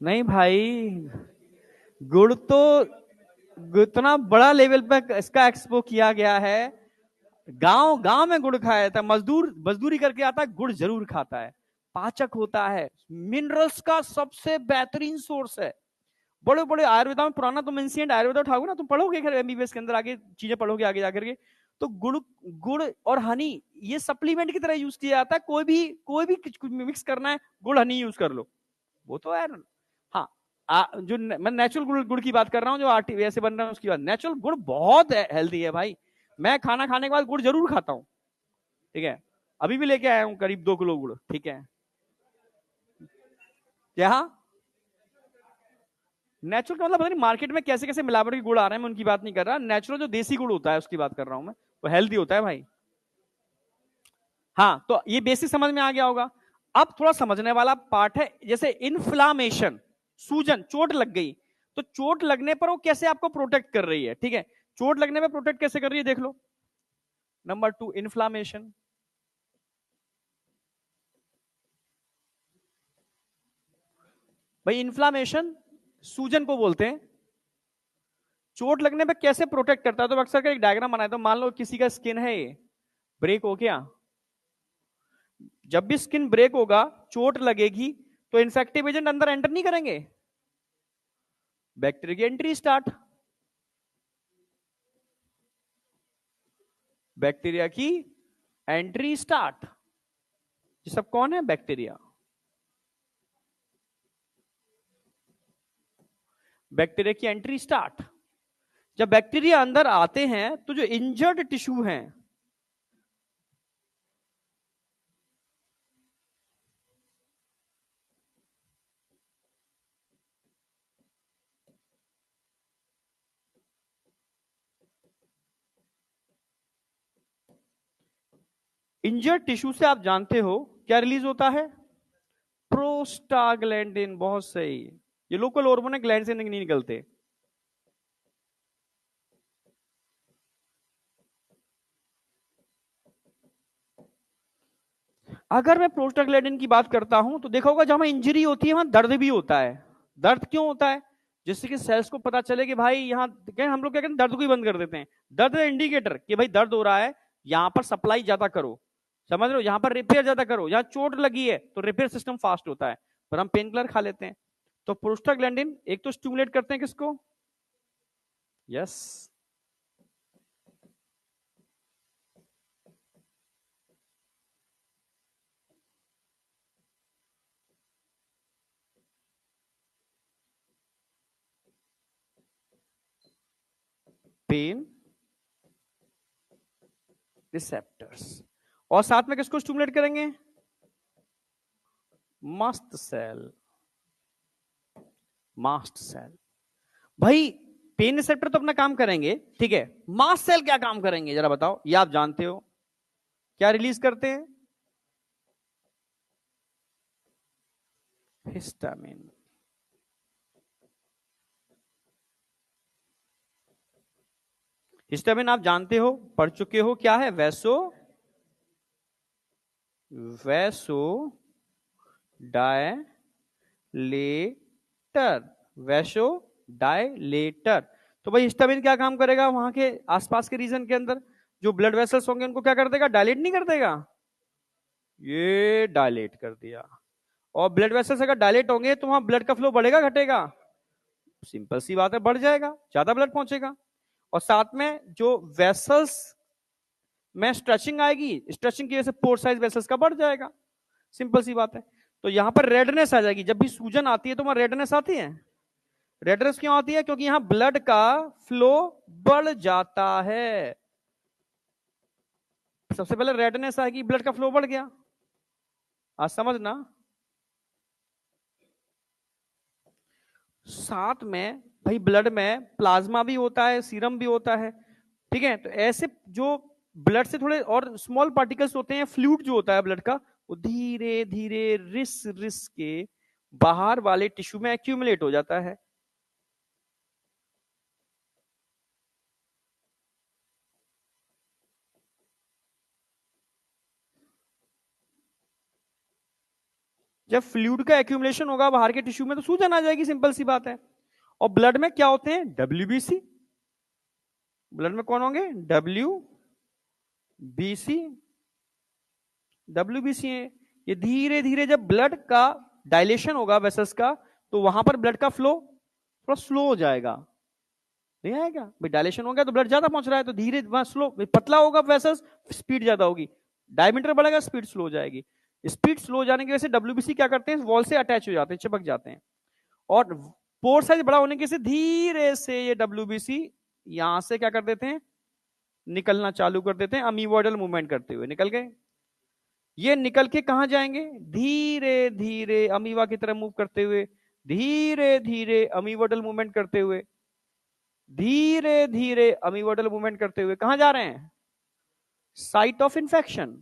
नहीं भाई, गुड़ तो इतना बड़ा लेवल पे इसका एक्सपो किया गया है। गांव गांव में गुड़ खाया था, मजदूर मजदूरी करके आता है, गुड़ जरूर खाता है। पाचक होता है, मिनरल्स का सबसे बेहतरीन सोर्स है। बड़े बड़े आयुर्वेदा में, पुराना तुम एंशिएंट आयुर्वेदा उठाओगे ना, तुम पढ़ोगे एमबीबीएस के अंदर आगे चीजें पढ़ोगे आगे जाकर के, तो गुड़, गुड़ और हनी ये सप्लीमेंट की तरह यूज किया जाता है। कोई भी मिक्स करना है, गुड़ हनी यूज कर लो, वो तो है। हाँ, जो मैं नेचुरल गुड़ गुड़ की बात कर रहा हूँ, जो आरटी ऐसे बन रहा है उसकी बात। नेचुरल गुड़ बहुत हेल्दी है भाई। मैं खाना खाने के बाद गुड़ जरूर खाता हूँ। ठीक है, अभी भी लेके आया हूँ करीब 2 किलो गुड़। ठीक है, क्या? नेचुरल का मतलब पता नहीं मार्केट में कैसे कैसे मिलावट के गुड़ आ रहे हैं, मैं उनकी बात नहीं कर रहा। नेचुरल जो देसी गुड़ होता है उसकी बात कर रहा हूं मैं, वो हेल्दी होता है भाई। हाँ, तो ये बेसिक समझ में आ गया होगा। अब थोड़ा समझने वाला पार्ट है, जैसे इन्फ्लामेशन, सूजन, चोट लग गई, तो चोट लगने पर वो कैसे आपको प्रोटेक्ट कर रही है। ठीक है, चोट लगने पर प्रोटेक्ट कैसे कर रही है, देख लो। Number 2, inflammation. भाई इन्फ्लामेशन सूजन को बोलते हैं। चोट लगने पे कैसे प्रोटेक्ट करता है, तो अक्सर का एक डायग्राम बनाया, तो मान लो किसी का स्किन है ये ब्रेक हो गया, जब भी स्किन ब्रेक होगा चोट लगेगी तो इन्फेक्टिव एजेंट अंदर एंटर नहीं करेंगे, बैक्टीरिया की एंट्री स्टार्ट, बैक्टीरिया की एंट्री स्टार्ट। ये सब कौन है, बैक्टीरिया। बैक्टीरिया की एंट्री स्टार्ट। जब बैक्टीरिया अंदर आते हैं तो जो इंजर्ड टिश्यू हैं, इंजर्ड टिश्यू से आप जानते हो क्या रिलीज होता है, प्रोस्टाग्लैंडिन। बहुत सही, ये लोकल हार्मोन है, ग्लैंड से नहीं निकलते। अगर मैं प्रोस्टाग्लैंडिन की बात करता हूं तो देखा होगा जहां इंजरी होती है वहां दर्द भी होता है। दर्द क्यों होता है, जिससे कि सेल्स को पता चले कि भाई यहाँ, हम लोग क्या कहते हैं, दर्द को ही बंद कर देते हैं। दर्द है इंडिकेटर कि भाई दर्द हो रहा है, यहां पर सप्लाई ज्यादा करो, समझ रहे हो, यहां पर रिपेयर ज्यादा करो, यहां चोट लगी है तो रिपेयर सिस्टम फास्ट होता है, पर हम पेन किलर खा लेते हैं। तो प्रोस्टाग्लैंडिन एक तो स्टिमुलेट करते हैं किसको, यस, पेन रिसेप्टर्स, और साथ में किसको स्टिमुलेट करेंगे, मस्त सेल, मास्ट सेल। भाई पेन रिसेप्टर तो अपना काम करेंगे, ठीक है, मास्ट सेल क्या काम करेंगे जरा बताओ, ये आप जानते हो, क्या रिलीज करते हैं, हिस्टामिन। हिस्टामिन आप जानते हो, पढ़ चुके हो, क्या है, वैसो डायलेटर, वैसो डायलेटर। तो भाई हिस्टामिन क्या काम करेगा, वहां के आसपास के रीजन के अंदर जो ब्लड वेसल्स होंगे उनको क्या कर देगा, डायलेट नहीं कर देगा, ये डायलेट कर दिया। और ब्लड वेसल्स अगर डायलेट होंगे तो वहां ब्लड का फ्लो बढ़ेगा घटेगा, सिंपल सी बात है, बढ़ जाएगा, ज्यादा ब्लड पहुंचेगा। और साथ में जो वेसल्स में स्ट्रेचिंग आएगी, स्ट्रेचिंग की वजह से पोर साइज वेसल्स का बढ़ जाएगा, सिंपल सी बात है। तो यहां पर रेडनेस आ जाएगी, जब भी सूजन आती है तो वहां रेडनेस आती है। रेडनेस क्यों आती है, क्योंकि यहां ब्लड का फ्लो बढ़ जाता है। सबसे पहले रेडनेस आएगी, ब्लड का फ्लो बढ़ गया, आज समझना। साथ में भाई ब्लड में प्लाज्मा भी होता है, सीरम भी होता है, ठीक है। तो ऐसे जो ब्लड से थोड़े और स्मॉल पार्टिकल्स होते हैं, फ्लूइड जो होता है ब्लड का, वो धीरे धीरे रिस रिस के बाहर वाले टिश्यू में एक्यूमुलेट हो जाता है। जब फ्लूइड का एक्यूमुलेशन होगा बाहर के टिश्यू में तो सूजन आ जाएगी, सिंपल सी बात है। और ब्लड में क्या होते हैं, डब्ल्यूबीसी, ब्लड में कौन होंगे, डब्ल्यूबीसी, डब्ल्यूबीसी है। ये धीरे धीरे जब ब्लड का डायलेशन होगा वेसल्स का, तो वहां पर ब्लड का फ्लो थोड़ा स्लो हो जाएगा, नहीं आएगा भाई, डायलेशन हो गया तो ब्लड ज्यादा पहुंच रहा है तो धीरे वहां स्लो, पतला होगा वेसल्स, स्पीड ज्यादा होगी, डायमीटर बढ़ेगा, स्पीड स्लो हो जाएगी। स्पीड स्लो हो जाने की वजह से डब्ल्यूबीसी क्या करते हैं, वॉल से अटैच हो जाते हैं, चिपक जाते हैं। और पोर साइज बड़ा होने की वजह से धीरे से ये डब्ल्यूबीसी यहां से क्या कर देते हैं, निकलना चालू कर देते हैं, अमीबॉइडल मूवमेंट करते हुए निकल गए। ये निकल के कहां जाएंगे, धीरे धीरे अमीबा की तरह मूव करते हुए, धीरे धीरे अमीबॉइडल मूवमेंट करते हुए, धीरे धीरे अमीबॉइडल मूवमेंट करते हुए कहां जा रहे हैं, साइट ऑफ इंफेक्शन।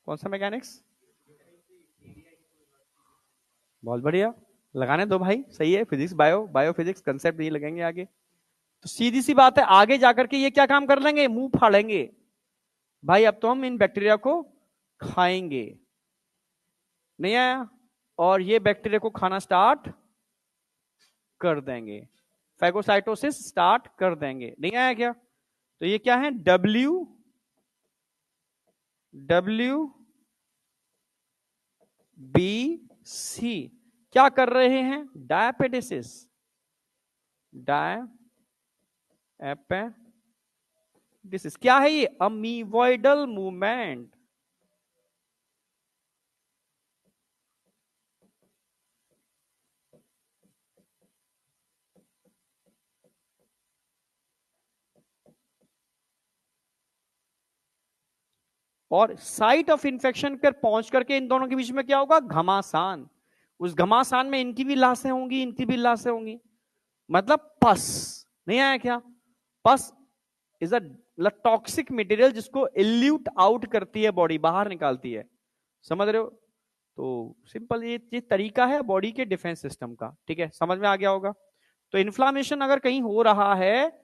कौन सा मैकेनिक्स, बहुत बढ़िया, लगाने दो भाई, सही है, फिजिक्स बायो फिजिक्स कंसेप्ट नहीं लगेंगे आगे। तो सीधी सी बात है, आगे जाकर के ये क्या काम कर लेंगे, मुंह फाड़ेंगे, भाई अब तो हम इन बैक्टीरिया को खाएंगे, नहीं आया, और ये बैक्टीरिया को खाना स्टार्ट कर देंगे, फैगोसाइटोसिस स्टार्ट कर देंगे। नहीं आया क्या? तो ये क्या है, WBC क्या कर रहे हैं, डायपेटिसिस, डायपेटिसिस क्या है ये, अमीवॉइडल मूवमेंट। और साइट ऑफ इंफेक्शन पर पहुंच करके इन दोनों के बीच में क्या होगा, घमासान। उस घमासान में इनकी भी लाशें होंगी, इनकी भी लाशें होंगी, मतलब पस। नहीं आया क्या? पस इज अ टॉक्सिक मटेरियल जिसको इल्यूट आउट करती है बॉडी, बाहर निकालती है। समझ रहे हो? तो सिंपल ये तरीका है बॉडी के डिफेंस सिस्टम का। ठीक है, समझ में आ गया होगा। तो इन्फ्लामेशन अगर कहीं हो रहा है,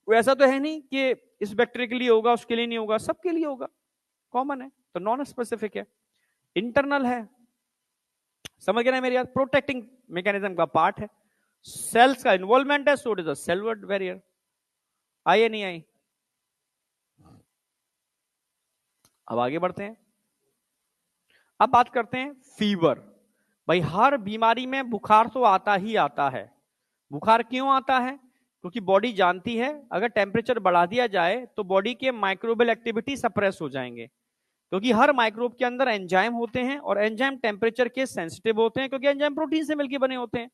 वैसा तो है नहीं कि इस बैक्टीरिया के लिए होगा उसके लिए नहीं होगा, सबके लिए होगा, कॉमन है, तो नॉन स्पेसिफिक है, इंटरनल है। समझ गए ना मेरी बात? प्रोटेक्टिंग मैकेनिज्म का पार्ट है, सेल्स का इन्वॉल्वमेंट है, so it is a cell wall barrier. आई या नहीं आई? अब आगे बढ़ते हैं। अब बात करते हैं फीवर। भाई हर बीमारी में बुखार तो आता ही आता है। बुखार क्यों आता है? क्योंकि बॉडी जानती है अगर टेम्परेचर बढ़ा दिया जाए तो बॉडी के माइक्रोबियल एक्टिविटी सप्रेस हो जाएंगे, क्योंकि हर माइक्रोब के अंदर एंजाइम होते हैं और एंजाइम टेम्परेचर के सेंसिटिव होते हैं, क्योंकि एंजाइम प्रोटीन से मिलकर बने होते हैं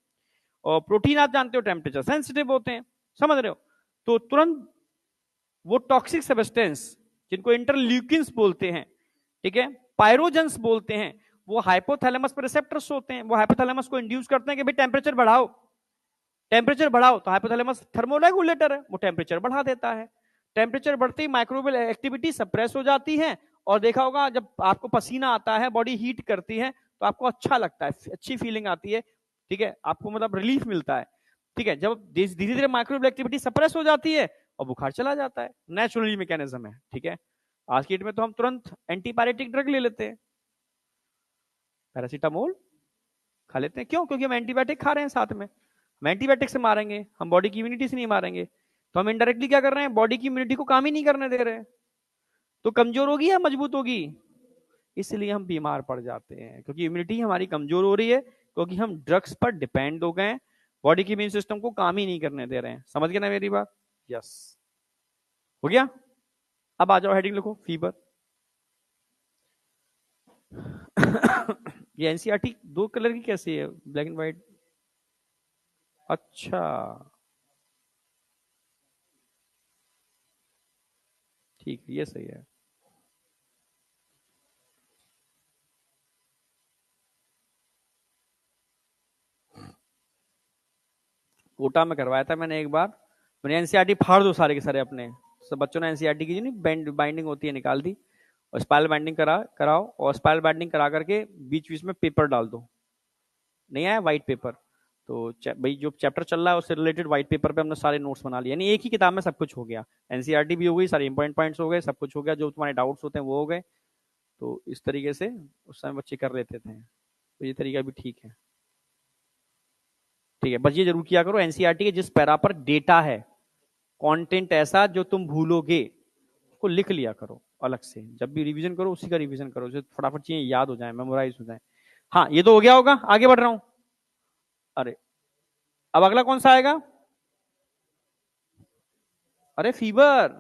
और प्रोटीन आप जानते हो टेम्परेचर सेंसिटिव होते हैं। समझ रहे हो? तो तुरंत वो टॉक्सिक सब्सटेंस जिनको इंटरल्यूकिन्स बोलते हैं, ठीक है, पायरोजेंस बोलते हैं, वो हाइपोथैलेमस पर रिसेप्टर्स होते हैं, वो हाइपोथैलेमस को इंड्यूस करते हैं कि भाई टेम्परेचर बढ़ाओ, टेम्परेचर बढ़ाओ। तो हाइपोथैलेमस थर्मोरेगुलेटर है, वो टेम्परेचर बढ़ा देता है। टेम्परेचर बढ़ते ही माइक्रोबियल एक्टिविटी सप्रेस हो जाती है, और देखा होगा जब आपको पसीना आता है, बॉडी हीट करती है, तो आपको अच्छा लगता है, अच्छी फीलिंग आती है, ठीक है, आपको मतलब रिलीफ मिलता है। ठीक है, जब धीरे धीरे माइक्रोबियल एक्टिविटी सप्रेस हो जाती है और बुखार चला जाता है, नेचुरली मैकेनिज्म है। ठीक है, आज की डेट में तो हम तुरंत एंटीबायोटिक ड्रग ले लेते हैं, पैरासीटामोल खा लेते हैं। क्यों? क्योंकि हम एंटीबायोटिक खा रहे हैं साथ में, हम एंटीबायोटिक से मारेंगे, हम बॉडी की इम्यूनिटी से नहीं मारेंगे, तो हम इनडायरेक्टली क्या कर रहे हैं, बॉडी की इम्यूनिटी को काम ही नहीं करने दे रहे हैं, तो कमजोर होगी या मजबूत होगी? इसलिए हम बीमार पड़ जाते हैं, क्योंकि इम्यूनिटी हमारी कमजोर हो रही है, क्योंकि हम ड्रग्स पर डिपेंड हो गए हैं, बॉडी की इम्यून सिस्टम को काम ही नहीं करने दे रहे हैं। समझ गए ना मेरी बात? यस, हो गया। अब आ जाओ, हेडिंग लिखो, फीवर। ये एनसीईआरटी दो कलर की कैसी है, ब्लैक एंड व्हाइट? अच्छा, ठीक है, ये सही है। कोटा में करवाया था मैंने एक बार, मैंने एनसीईआरटी फाड़ दो सारे के सारे अपने, सब बच्चों ने एनसीईआरटी की नहीं बाइंडिंग होती है निकाल दी, और स्पाइरल बाइंडिंग कराओ, और स्पाइरल बाइंडिंग करा करके बीच बीच में पेपर डाल दो। नहीं आया व्हाइट पेपर? तो भाई जो चैप्टर चल रहा है उससे रिलेटेड व्हाइट पेपर पे हमने सारे नोट्स बना लिए, यानी एक ही किताब में सब कुछ हो गया, एनसीईआरटी भी हो गई, सारे इंपॉर्टेंट पॉइंट्स हो गए, सब कुछ हो गया, जो तुम्हारे डाउट्स होते हैं वो हो गए। तो इस तरीके से उस समय बच्चे कर लेते थे, तो ये तरीका भी ठीक है। ठीक है, बस ये जरूर किया करो, एनसीईआरटी के जिस पैरा पर डेटा है, कंटेंट ऐसा जो तुम भूलोगे, उसको लिख लिया करो अलग से, जब भी रिवीजन करो उसी का रिवीजन करो, जो फटाफट चीजें याद हो जाए, मेमोराइज हो जाए। हाँ, ये तो हो गया होगा, आगे बढ़ रहा हूं। अरे, अब अगला कौन सा आएगा? अरे फीवर।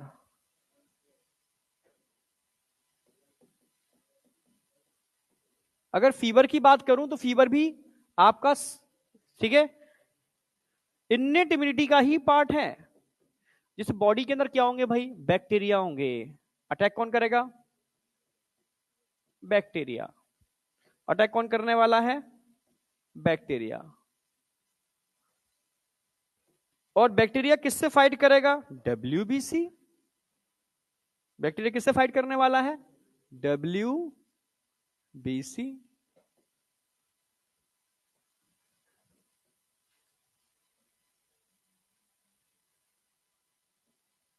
अगर फीवर की बात करूं तो फीवर भी आपका, ठीक है, इन्नेट इम्यूनिटी का ही पार्ट है। जिस बॉडी के अंदर क्या होंगे भाई, बैक्टीरिया होंगे। अटैक कौन करेगा? बैक्टीरिया। अटैक कौन करने वाला है? बैक्टीरिया। और बैक्टीरिया किससे फाइट करेगा? WBC। बैक्टीरिया किससे फाइट करने वाला है? WBC।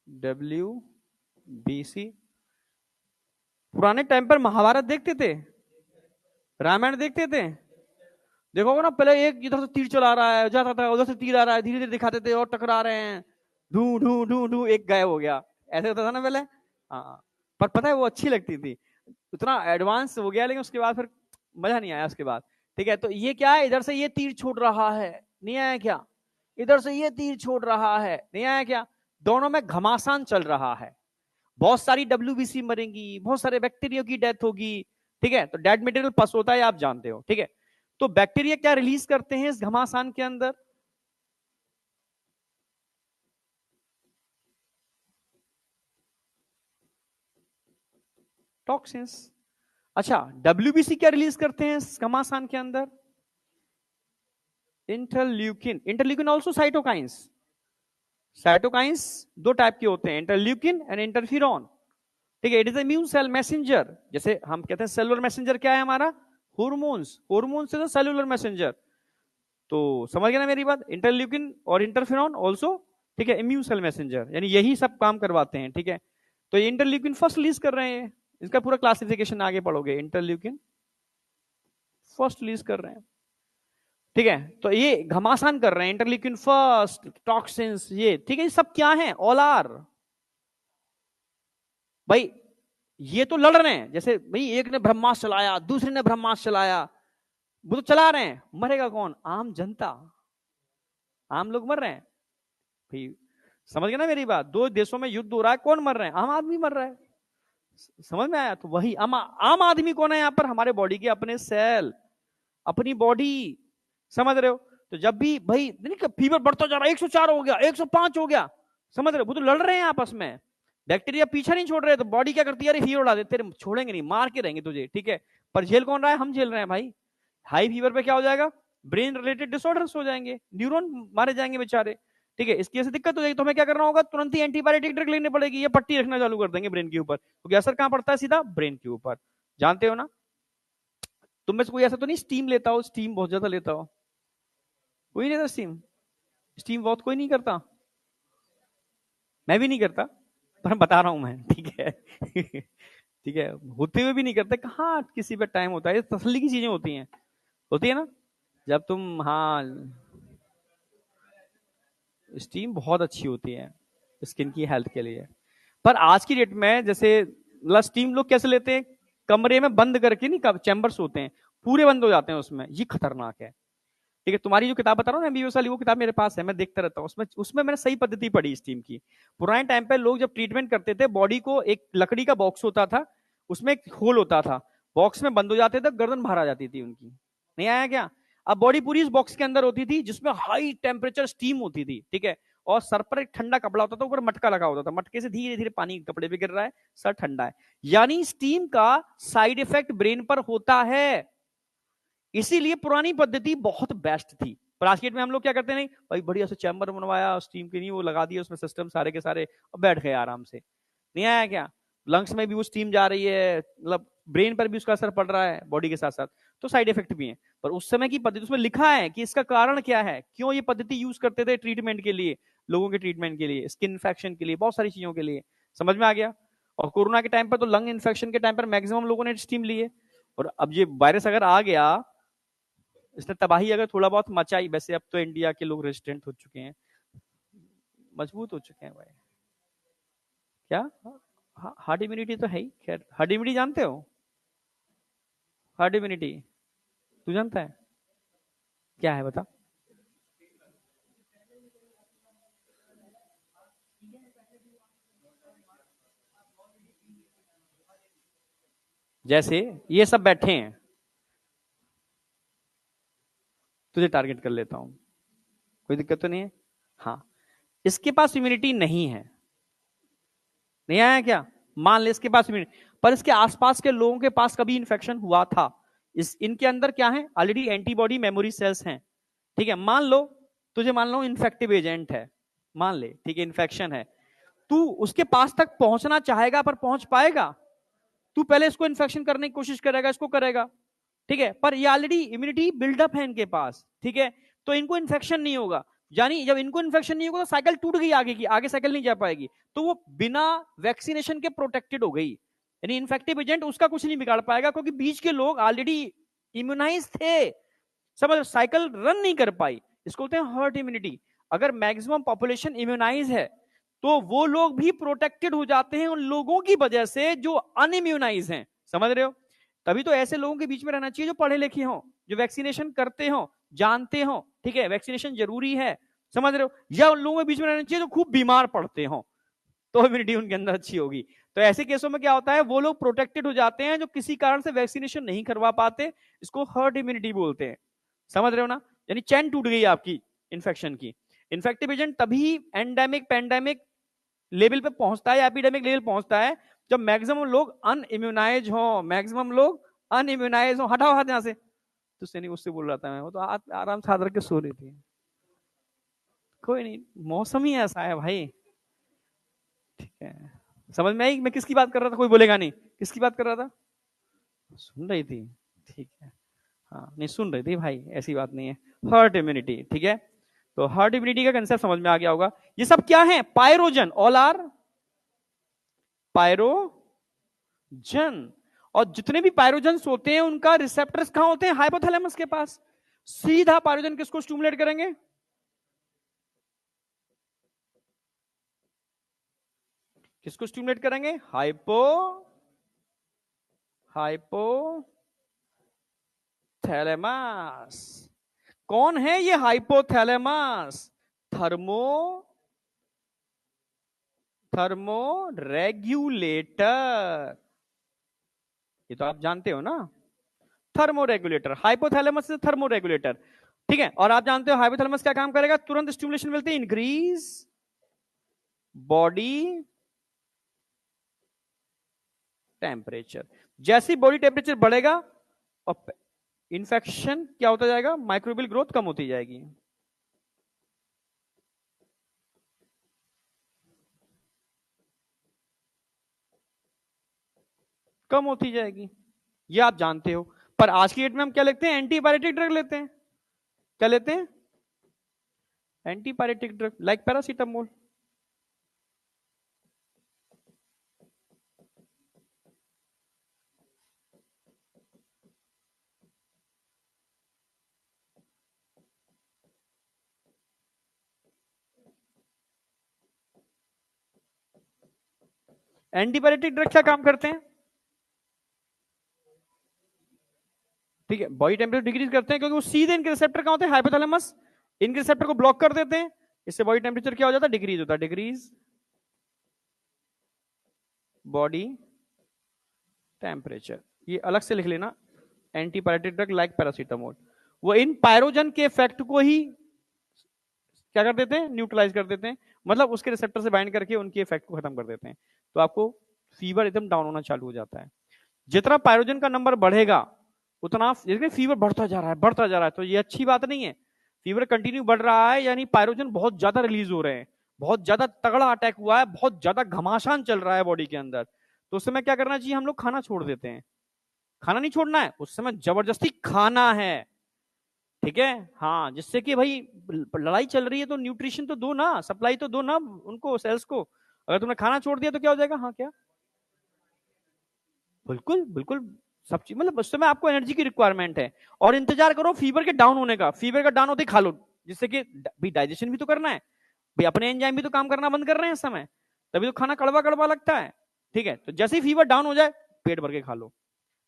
WBC। पुराने टाइम पर महाभारत देखते थे? रामायण देखते थे? देखोगे ना, पहले एक इधर से तीर चला रहा है, जाता था, उधर से तीर आ रहा है, धीरे धीरे दिखाते थे और टकरा रहे हैं, ढू ढू ढू ढू, एक गायब हो गया, ऐसे होता था ना पहले। हाँ, पर पता है वो अच्छी लगती थी, इतना एडवांस हो गया, लेकिन उसके बाद फिर मजा नहीं आया उसके बाद। ठीक है, तो ये क्या है, इधर से ये तीर छोड़ रहा है, नहीं आया क्या? इधर से ये तीर छोड़ रहा है, नहीं आया क्या? दोनों में घमासान चल रहा है, बहुत सारी WBC मरेंगी, बहुत सारे बैक्टीरिया की डेथ होगी। ठीक है, तो डेड मटेरियल पस होता है, आप जानते हो। ठीक है, तो बैक्टीरिया क्या रिलीज करते हैं इस घमासान के अंदर? टॉक्सिन्स। अच्छा, WBC क्या रिलीज करते हैं इस घमासान के अंदर? Interleukin. Interleukin also cytokines. Cytokines दो टाइप के होते हैं, इंटरल्यूकिन एंड इंटरफिरॉन। ठीक है, it is immune cell messenger. जैसे हम कहते हैं सेलुलर मैसेंजर क्या है हमारा? हॉर्मोन्स। हॉर्मोन्स से सेलुलर मैसेंजर। तो समझ गए ना मेरी बात? इंटरल्यूकिन और इंटरफेरॉन ऑल्सो, ठीक है, इम्यून सेल मैसेंजर, यानी यही सब काम करवाते हैं। ठीक है, तो ये इंटरल्यूकिन फर्स्ट रिलीज कर रहे हैं, इसका पूरा क्लासिफिकेशन आगे पढ़ोगे, इंटरल्यूकिन फर्स्ट रिलीज कर रहे हैं। ठीक है, तो ये घमासान कर रहे हैं, इंटरल्यूकिन फर्स्ट, टॉक्सिन्स, ये ठीक है, ये सब क्या है? ऑल आर भाई, ये तो लड़ रहे हैं, जैसे भाई एक ने ब्रह्मास्त्र चलाया, दूसरे ने ब्रह्मास्त्र चलाया, वो तो चला रहे हैं, मरेगा कौन? आम जनता, आम लोग मर रहे हैं भाई। समझ गए ना मेरी बात? दो देशों में युद्ध हो रहा है, कौन मर रहे हैं? आम आदमी मर रहा है। समझ में आया? तो वही आम आदमी कौन है यहाँ पर? हमारे बॉडी के अपने सेल, अपनी बॉडी। समझ रहे हो? तो जब भी भाई नहीं, फीवर बढ़ता जा रहा है, 104 हो गया, 105 हो गया, समझ रहे हो? वो तो लड़ रहे हैं आपस में, बैक्टीरिया पीछा नहीं छोड़ रहे, तो बॉडी क्या करती है? अरे फीवर उड़ा देते, तेरे छोड़ेंगे नहीं, मार के रहेंगे तुझे। ठीक है, पर झेल कौन रहा है? हम झेल रहे हैं भाई। हाई फीवर पे क्या हो जाएगा? ब्रेन रिलेटेड डिसऑर्डर्स हो जाएंगे, न्यूरॉन मारे जाएंगे बेचारे। ठीक है, इसकी वजह से दिक्कत हो जाएगी, तो हमें क्या करना होगा? तुरंत ही एंटीबायोटिक ड्रग लेनी पड़ेगी, ये पट्टी रखना चालू कर देंगे ब्रेन के ऊपर, क्योंकि असर कहां पड़ता है? सीधा ब्रेन के ऊपर, जानते हो ना? तुम में से कोई ऐसा तो नहीं स्टीम लेता हो, स्टीम बहुत ज्यादा लेता हो? कोई नहीं लेता स्टीम? स्टीम बहुत कोई नहीं करता, मैं भी नहीं करता, पर बता रहा हूं मैं। ठीक है ठीक है, होते हुए भी नहीं करते, कहाँ किसी पे टाइम होता है, ये तसल्ली की चीजें होती हैं, होती है ना? जब तुम, हाँ, स्टीम बहुत अच्छी होती है स्किन की हेल्थ के लिए। पर आज की डेट में जैसे स्टीम लोग कैसे लेते हैं? कमरे में बंद करके, नहीं, चैम्बर्स होते हैं, पूरे बंद हो जाते हैं उसमें, ये खतरनाक है। ठीक है, तुम्हारी जो किताब बता रहा हूँ ना MBBS वाली, वो किताब मेरे पास है, मैं देखता रहता हूँ, उसमें उसमें मैंने सही पद्धति पढ़ी स्टीम की। पुराने टाइम पे लोग जब ट्रीटमेंट करते थे, बॉडी को एक लकड़ी का बॉक्स होता था, उसमें एक होल होता था, बॉक्स में बंद हो जाते थे, गर्दन बाहर आ जाती थी उनकी, नहीं आया क्या? अब बॉडी पूरी इस बॉक्स के अंदर होती थी, जिसमें हाई टेम्परेचर स्टीम होती थी। ठीक है, और सर पर एक ठंडा कपड़ा होता था, ऊपर मटका लगा होता था, मटके से धीरे धीरे पानी कपड़े पे गिर रहा है, सर ठंडा है, यानी स्टीम का साइड इफेक्ट ब्रेन पर होता है। इसीलिए पुरानी पद्धति बहुत बेस्ट थी। पर आज के डेट में हम लोग क्या करते हैं? नहीं भाई, बढ़िया से चैम्बर बनवाया, स्टीम के नहीं वो लगा दिया उसमें सिस्टम सारे के सारे, और बैठ गए आराम से, नहीं आया क्या? लंग्स में भी वो स्टीम जा रही है, मतलब ब्रेन पर भी उसका असर पड़ रहा है, बॉडी के साथ साथ, तो साइड इफेक्ट भी है। पर उस समय की पद्धति, उसमें लिखा है कि इसका कारण क्या है, क्यों ये पद्धति यूज करते थे ट्रीटमेंट के लिए, लोगों के ट्रीटमेंट के लिए, स्किन इन्फेक्शन के लिए, बहुत सारी चीजों के लिए। समझ में आ गया? और कोरोना के टाइम पर तो लंग इन्फेक्शन के टाइम पर मैक्सिमम लोगों ने स्टीम लिए। और अब ये वायरस अगर आ गया, इसने तबाही अगर थोड़ा बहुत मचाई, वैसे अब तो इंडिया के लोग रेजिस्टेंट हो चुके हैं, मजबूत हो चुके हैं भाई। क्या? हार्ड इम्यूनिटी तो है ही। खैर, हार्ड इम्यूनिटी जानते हो? हार्ड इम्यूनिटी तू जानता है क्या है? बता। जैसे ये सब बैठे हैं, तुझे टारगेट कर लेता हूं, कोई दिक्कत तो नहीं है? हाँ, इसके पास इम्यूनिटी नहीं है, नहीं आया क्या? मान ले इसके पास इम्यूनिटी, पर इसके आसपास के लोगों के पास कभी इन्फेक्शन हुआ था, इनके अंदर क्या है? ऑलरेडी एंटीबॉडी मेमोरी सेल्स हैं। ठीक है, मान लो तुझे, मान लो इन्फेक्टिव एजेंट है, मान ले, ठीक है, इन्फेक्शन है, तू उसके पास तक पहुंचना चाहेगा, पर पहुंच पाएगा? तू पहले इसको इन्फेक्शन करने की कोशिश करेगा, इसको करेगा, ठीक है, पर ये ऑलरेडी इम्यूनिटी बिल्डअप है इनके पास, ठीक है, तो इनको इन्फेक्शन नहीं होगा। यानी जब इनको इन्फेक्शन नहीं होगा, तो साइकिल टूट गई आगे की, आगे साइकिल नहीं जा पाएगी, तो वो बिना वैक्सीनेशन के प्रोटेक्टेड हो गई, यानी इन्फेक्टिव एजेंट उसका कुछ नहीं बिगाड़ पाएगा, क्योंकि बीच के लोग ऑलरेडी इम्यूनाइज थे, समझ, साइकिल रन नहीं कर पाई, इसको बोलते हैं हर्ड इम्यूनिटी। अगर मैक्सिमम पॉपुलेशन इम्यूनाइज है तो वो लोग भी प्रोटेक्टेड हो जाते हैं उन लोगों की वजह से जो अनइम्यूनाइज हैं, समझ रहे हो। तभी तो ऐसे लोगों के बीच में रहना चाहिए जो पढ़े लिखे हो, जो वैक्सीनेशन करते हो, जानते हो, ठीक है, वैक्सीनेशन जरूरी है, समझ रहे हो, या उन लोगों के बीच में रहना चाहिए जो खूब बीमार पड़ते हो, तो इम्यूनिटी उनके अंदर अच्छी होगी। तो ऐसे केसों में क्या होता है, वो लोग प्रोटेक्टेड हो जाते हैं जो किसी कारण से वैक्सीनेशन नहीं करवा पाते, इसको हर्ड इम्यूनिटी बोलते हैं, समझ रहे हो ना। यानी चैन टूट गई आपकी इन्फेक्शन की। इन्फेक्टिव एजेंट तभी एंडेमिक पैंडेमिक लेवल पे पहुंचता है, एपिडेमिक लेवल पहुंचता है जब मैक्सिमम लोग अनइम्यूनाइज हो, मैक्सिमम लोग अनइम्यूनाइज हो। हटाओ हाथ यहां से, तो नहीं, उससे बोल रहा था मैं, वो तो आराम से हाथ रख के सो रही थी। कोई नहीं, मौसम ही ऐसा है भाई, ठीक है। समझ में आई मैं किसकी बात कर रहा था, कोई बोलेगा नहीं किसकी बात कर रहा था, सुन रही थी, ठीक है, हाँ नहीं सुन रही थी भाई, ऐसी बात नहीं है। हर्ड इम्यूनिटी, ठीक है, तो हर्ड इम्यूनिटी का कंसेप्ट समझ में आ गया होगा। ये सब क्या है, पायरोजन, ऑल आर पायरोजन। और जितने भी पायरोजन्स होते हैं उनका रिसेप्टर्स कहां होते हैं, हाइपोथैलेमस के पास। सीधा पायरोजन किसको स्टिमुलेट करेंगे, किसको स्टिमुलेट करेंगे, हाइपोथैलेमस। कौन है ये हाइपोथैलेमस, थर्मो थर्मो रेगुलेटर, ये तो आप जानते हो ना, थर्मो रेगुलेटर, हाइपोथैलेमस से थर्मो रेगुलेटर, ठीक है। और आप जानते हो हाइपोथैलेमस क्या काम करेगा, तुरंत स्टिमुलेशन मिलती है, इंक्रीज बॉडी टेम्परेचर। जैसी बॉडी टेम्परेचर बढ़ेगा और इन्फेक्शन क्या होता जाएगा, माइक्रोबियल ग्रोथ कम होती जाएगी। कम होती जाएगी, ये आप जानते हो। पर आज की डेट में हम क्या लेते हैं, एंटीबायोटिक ड्रग लेते हैं, क्या लेते हैं, antibiotic drug like paracetamol. Antibiotic drug क्या काम करते हैं, ठीक है, बॉडी टेम्परेचर डिक्रीज करते हैं क्योंकि वो सीधे इनके रिसेप्टर कहां होते हैं, हाइपोथैलेमस, इनके रिसेप्टर को ब्लॉक कर देते हैं, इससे बॉडी टेम्परेचर क्या हो जाता है, डिक्रीज होता है, डिक्रीज बॉडी टेम्परेचर। ये अलग से लिख लेना, एंटीपायरेटिक ड्रग लाइक पैरासीटामोल, वो इन पायरोजन के इफेक्ट को ही क्या कर देते हैं, न्यूट्रलाइज कर देते हैं, मतलब उसके रिसेप्टर से बाइंड करके उनके इफेक्ट को खत्म कर देते हैं। तो आपको फीवर एकदम डाउन होना चालू हो जाता है। जितना पायरोजन का नंबर बढ़ेगा उतना फीवर बढ़ता जा रहा है, बढ़ता जा रहा है, तो ये अच्छी बात नहीं है। फीवर कंटिन्यू बढ़ रहा है यानी पायरोजन बहुत ज्यादा रिलीज हो रहे हैं, बहुत ज्यादा तगड़ा अटैक हुआ है, बहुत ज्यादा घमासान चल रहा है बॉडी के अंदर। तो उस समय क्या करना चाहिए, हम लोग खाना छोड़ देते हैं। खाना नहीं छोड़ना है, उस समय जबरदस्ती खाना है, ठीक है, हाँ, जिससे कि भाई लड़ाई चल रही है तो न्यूट्रिशन तो दो ना, सप्लाई तो दो ना उनको, सेल्स को। अगर तुमने खाना छोड़ दिया तो क्या हो जाएगा, हाँ क्या, बिल्कुल बिल्कुल, सब चीज, मतलब उस समय आपको एनर्जी की रिक्वायरमेंट है। और इंतजार करो फीवर के डाउन होने का, फीवर का डाउन होते ही खा लो, जिससे कि भाई डाइजेशन भी तो करना है, भाई अपने एंजाइम भी तो काम करना बंद कर रहे हैं इस समय, तभी तो खाना कड़वा कड़वा लगता है, ठीक है। तो जैसे ही फीवर डाउन हो जाए पेट भर के खा लो,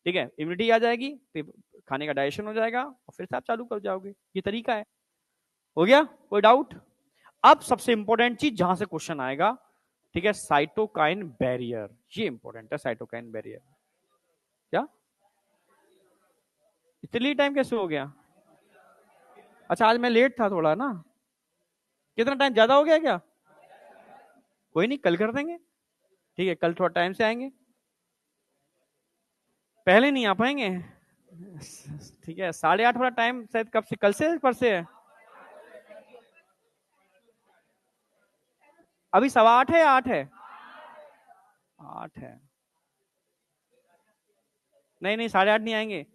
ठीक है, इम्यूनिटी आ जाएगी, फिर खाने का डाइजेशन हो जाएगा और फिर से आप चालू कर जाओगे, ये तरीका है। हो गया, कोई डाउट। अब सबसे इंपॉर्टेंट चीज जहां से क्वेश्चन आएगा, ठीक है, साइटोकाइन बैरियर, ये इंपॉर्टेंट है, साइटोकाइन बैरियर। क्या, इतनी टाइम कैसे हो गया, अच्छा आज मैं लेट था थोड़ा ना, कितना टाइम ज्यादा हो गया क्या, कोई नहीं कल कर देंगे, ठीक है, कल थोड़ा टाइम से आएंगे, पहले नहीं आ पाएंगे, ठीक है, 8:30 वाला टाइम शायद कब से, कल से पर से है, अभी 8:15 है या 8 है, 8 है, नहीं नहीं 8:30 नहीं आएंगे,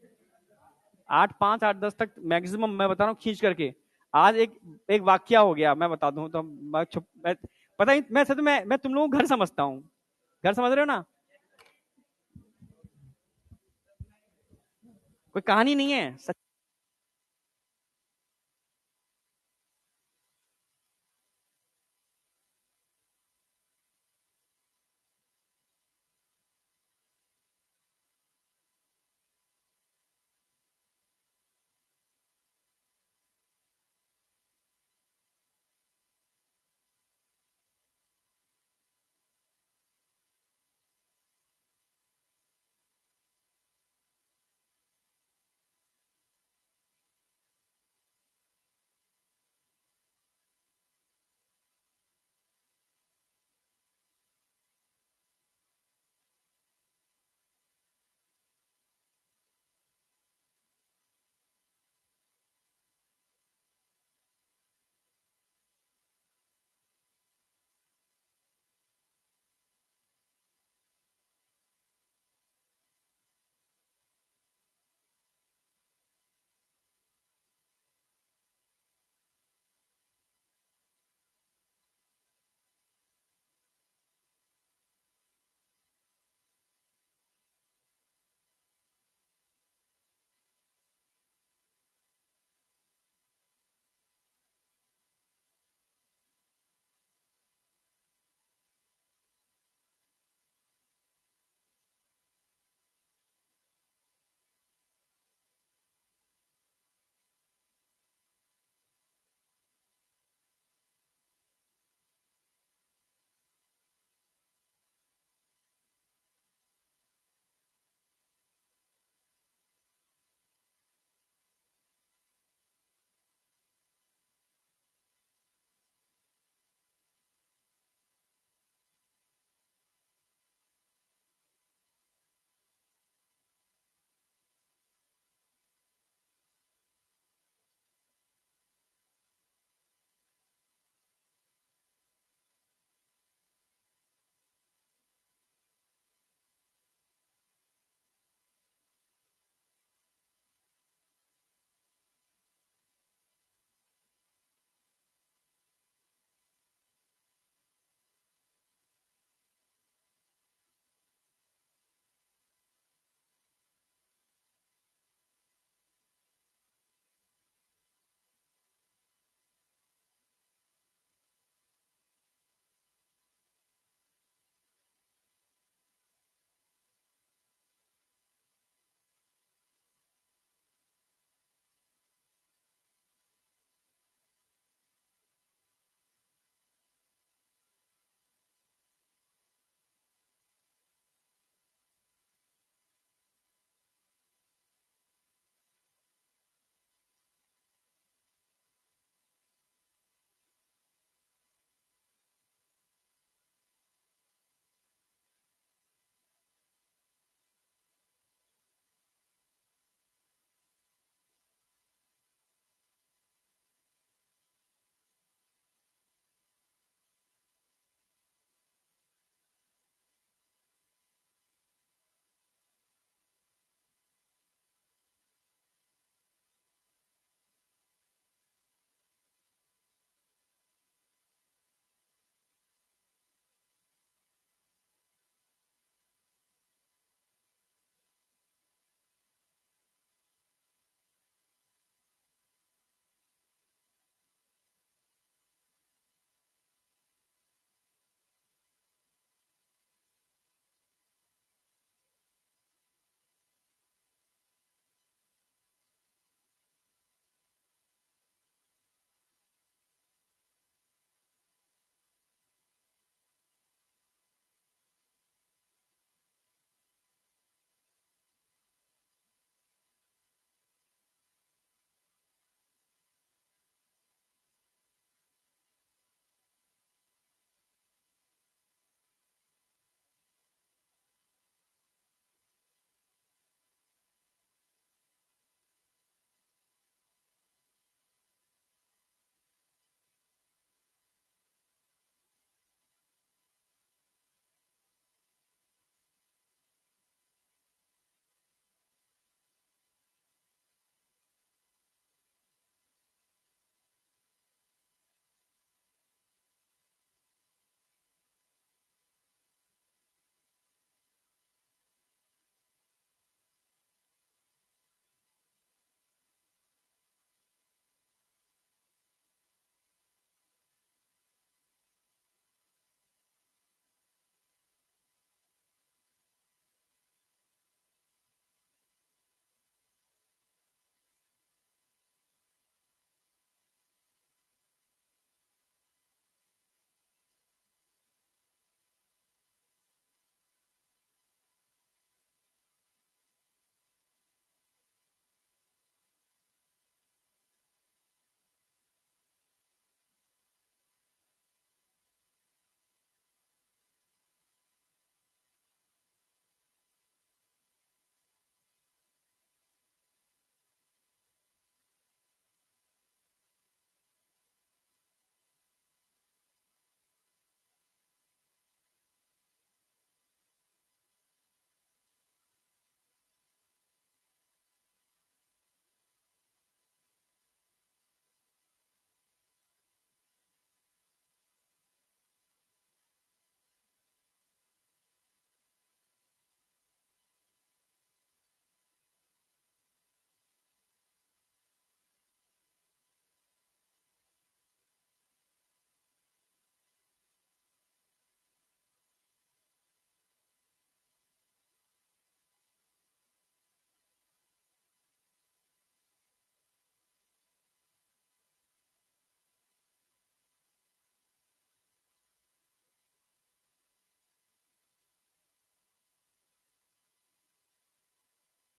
8:05 8:10 तक मैक्सिमम, मैं बता रहा हूँ खींच करके। आज एक एक वाक्य हो गया, मैं बता दूं तो पता ही, मैं सच में मैं तुम लोगों को घर समझता हूँ, घर समझ रहे हो ना, कोई कहानी नहीं है, सच